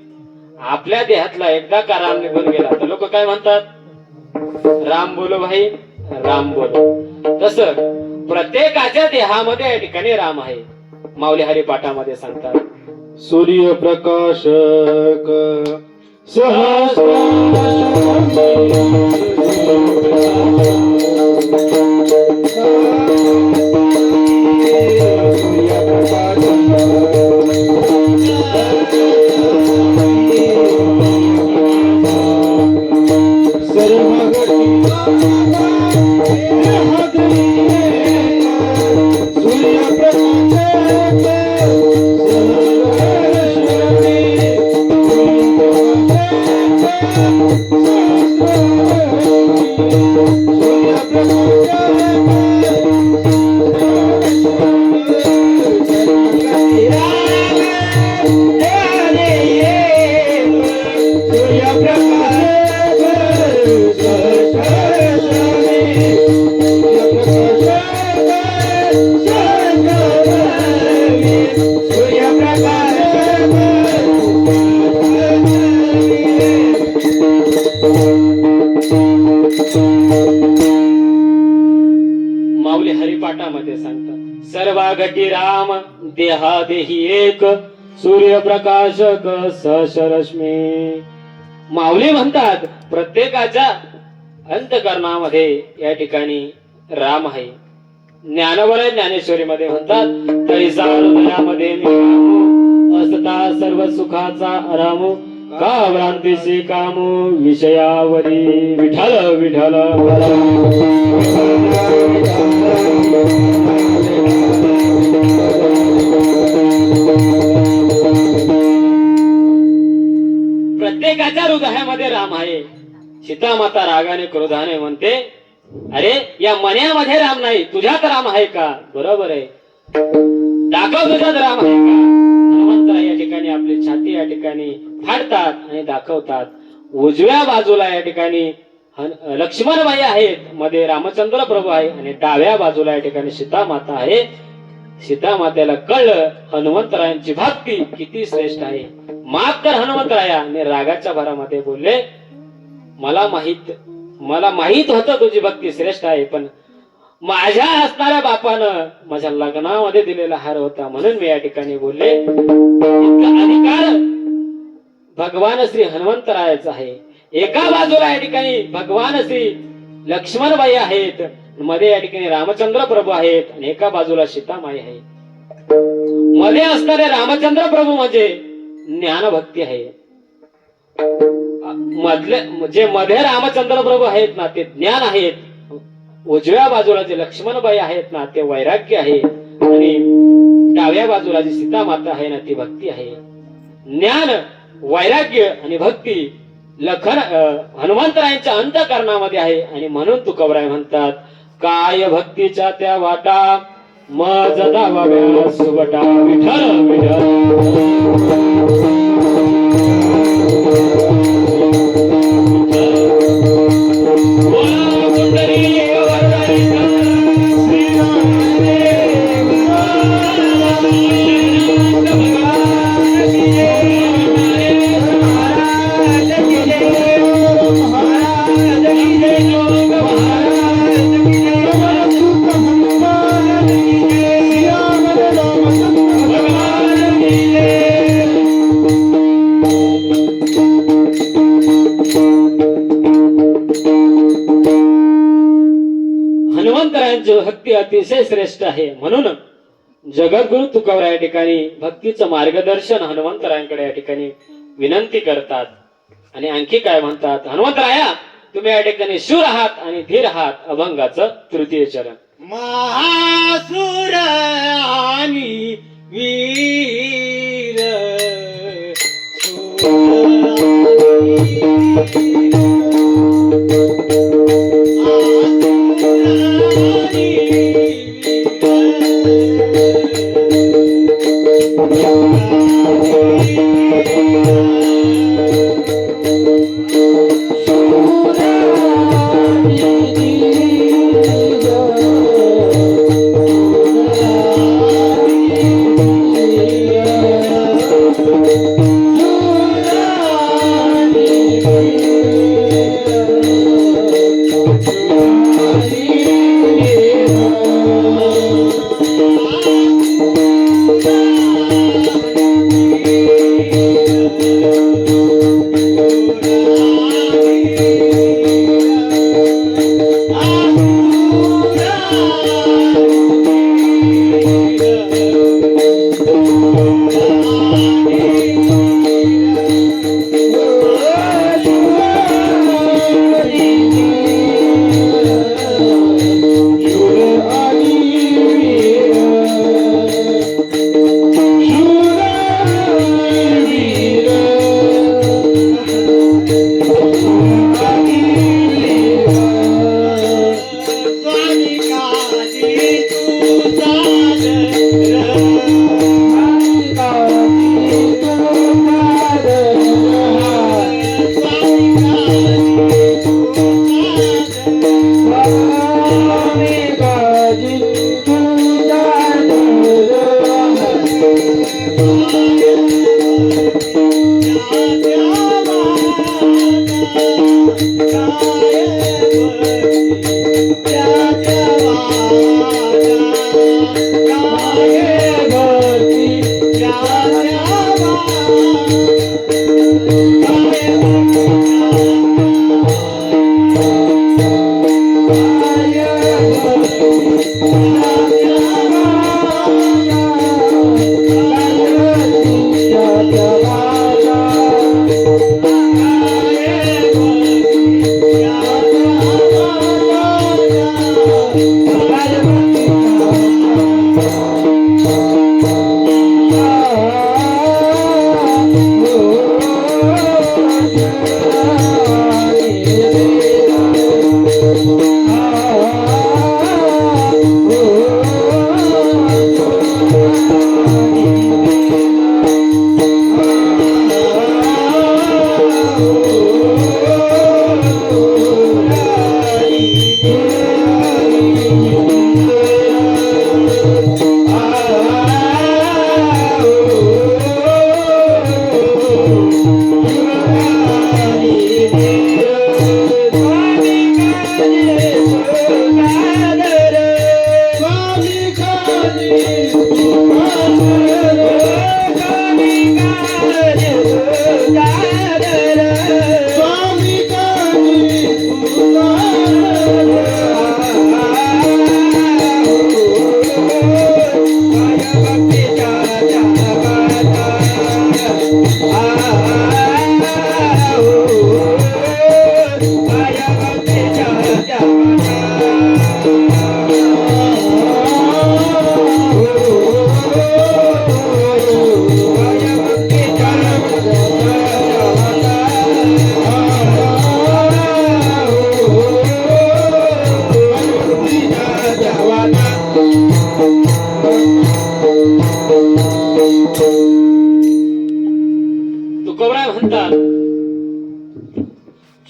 आपल्या देहातला एकदा का राम निघून गेला तर लोक काय म्हणतात? राम बोलो भाई, राम बोलो. तस प्रत्येकाच्या देहामध्ये या ठिकाणी राम आहे. माऊली हरिपाठामध्ये सांगतात, सूर्य प्रकाशक सर्व माऊली हरिपाठामध्ये सांगतात सर्वागती राम देहा देही एक सूर्यप्रकाशक सहस्ररश्मी. माऊली म्हणतात प्रत्येकाच्या अंतकरणामध्ये या ठिकाणी राम आहे. ज्ञानवल ज्ञानेश्वरीमध्ये म्हणतात तैसा हृदयामध्ये मी रामू असता सर्व सुखाचा रामू का भ्रांतीशी कामू विषयावरी विठ्ठल विठ्ठल प्रत्येकाच्या हृदयामध्ये राम आहे. सीतामाता रागाने क्रोधाने म्हणते अरे या मन्यामध्ये राम नाही तुझ्यात राम आहे का. बरोबर आहे दाखव तुझ्यात राम आहे का. हनुमंतराय या ठिकाणी आपली छाती या ठिकाणी फाडतात आणि दाखवतात. उजव्या बाजूला या ठिकाणी लक्ष्मणबाई आहेत, मध्ये रामचंद्र प्रभू आहे आणि डाव्या बाजूला या ठिकाणी सीतामाता आहे. सीतामातेला कळलं हनुमंतरायांची भक्ती किती श्रेष्ठ आहे. माफ कर हनुमंतराया. आणि रागाच्या भरामध्ये बोलले मला माहित होतं तुझी भक्ती श्रेष्ठ आहे पण माझ्या असणाऱ्या बापानं माझ्या लग्नामध्ये दिलेला हार होता म्हणून मी या ठिकाणी बोलले. इतका अधिकार भगवान श्री हनुमंतरायाचा आहे. एका बाजूला या ठिकाणी भगवान श्री लक्ष्मणबाई आहेत, मध्ये या ठिकाणी रामचंद्र प्रभू आहेत आणि एका बाजूला सीतामाई आहे. मध्ये असणारे रामचंद्र प्रभू म्हणजे ज्ञानभक्ती आहे. जे मध्ये रामचंद्र प्रभू आहेत ना ते ज्ञान आहेत. उजव्या बाजूला जे लक्ष्मणबाई आहेत ना ते वैराग्य आहे आणि डाव्या बाजूला जी सीतामाता आहे ना ती भक्ती आहे. ज्ञान वैराग्य आणि भक्ती हनुमंतरायांच्या अंतःकरणामध्ये आहे आणि म्हणून तुकोबराय म्हणतात काय भक्तीच्या त्या वाटा मज दावाव्या सुबटा विठ्ठल विठ्ठल. हनुमंतरायांची भक्ती अतिशय श्रेष्ठ आहे. म्हणून जगद्गुरु तुकोबराय या ठिकाणी भक्तीचं मार्गदर्शन हनुमंतरायांकडे या ठिकाणी विनंती करतात आणि आणखी काय म्हणतात हनुमंतराया तुम्ही या ठिकाणी शूर आहात आणि धीर आहात. अभंगाचं तृतीय चरण. महासुर आणि वीर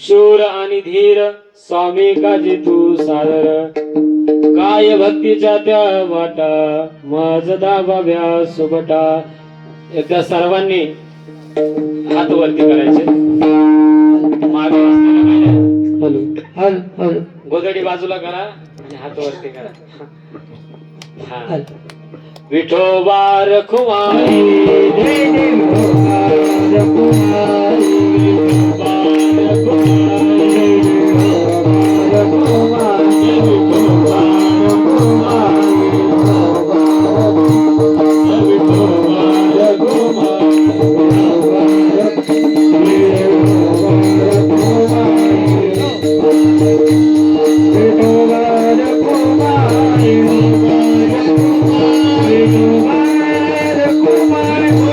शूर आणि धीर स्वामी काजी तू सादर काय भक्तीच्या त्या वाटा मज दाबाव्या सुबटा. एकदा सर्वांनी हात वरती करायचे. मागे असलेल्या महिला हॅलो हॅलो हॅलो गोधडी बाजूला करा आणि हात वरती करा. हा. हॅलो विठोबा रखुमाई जय जय विठोबा रखुमाई. विठोबा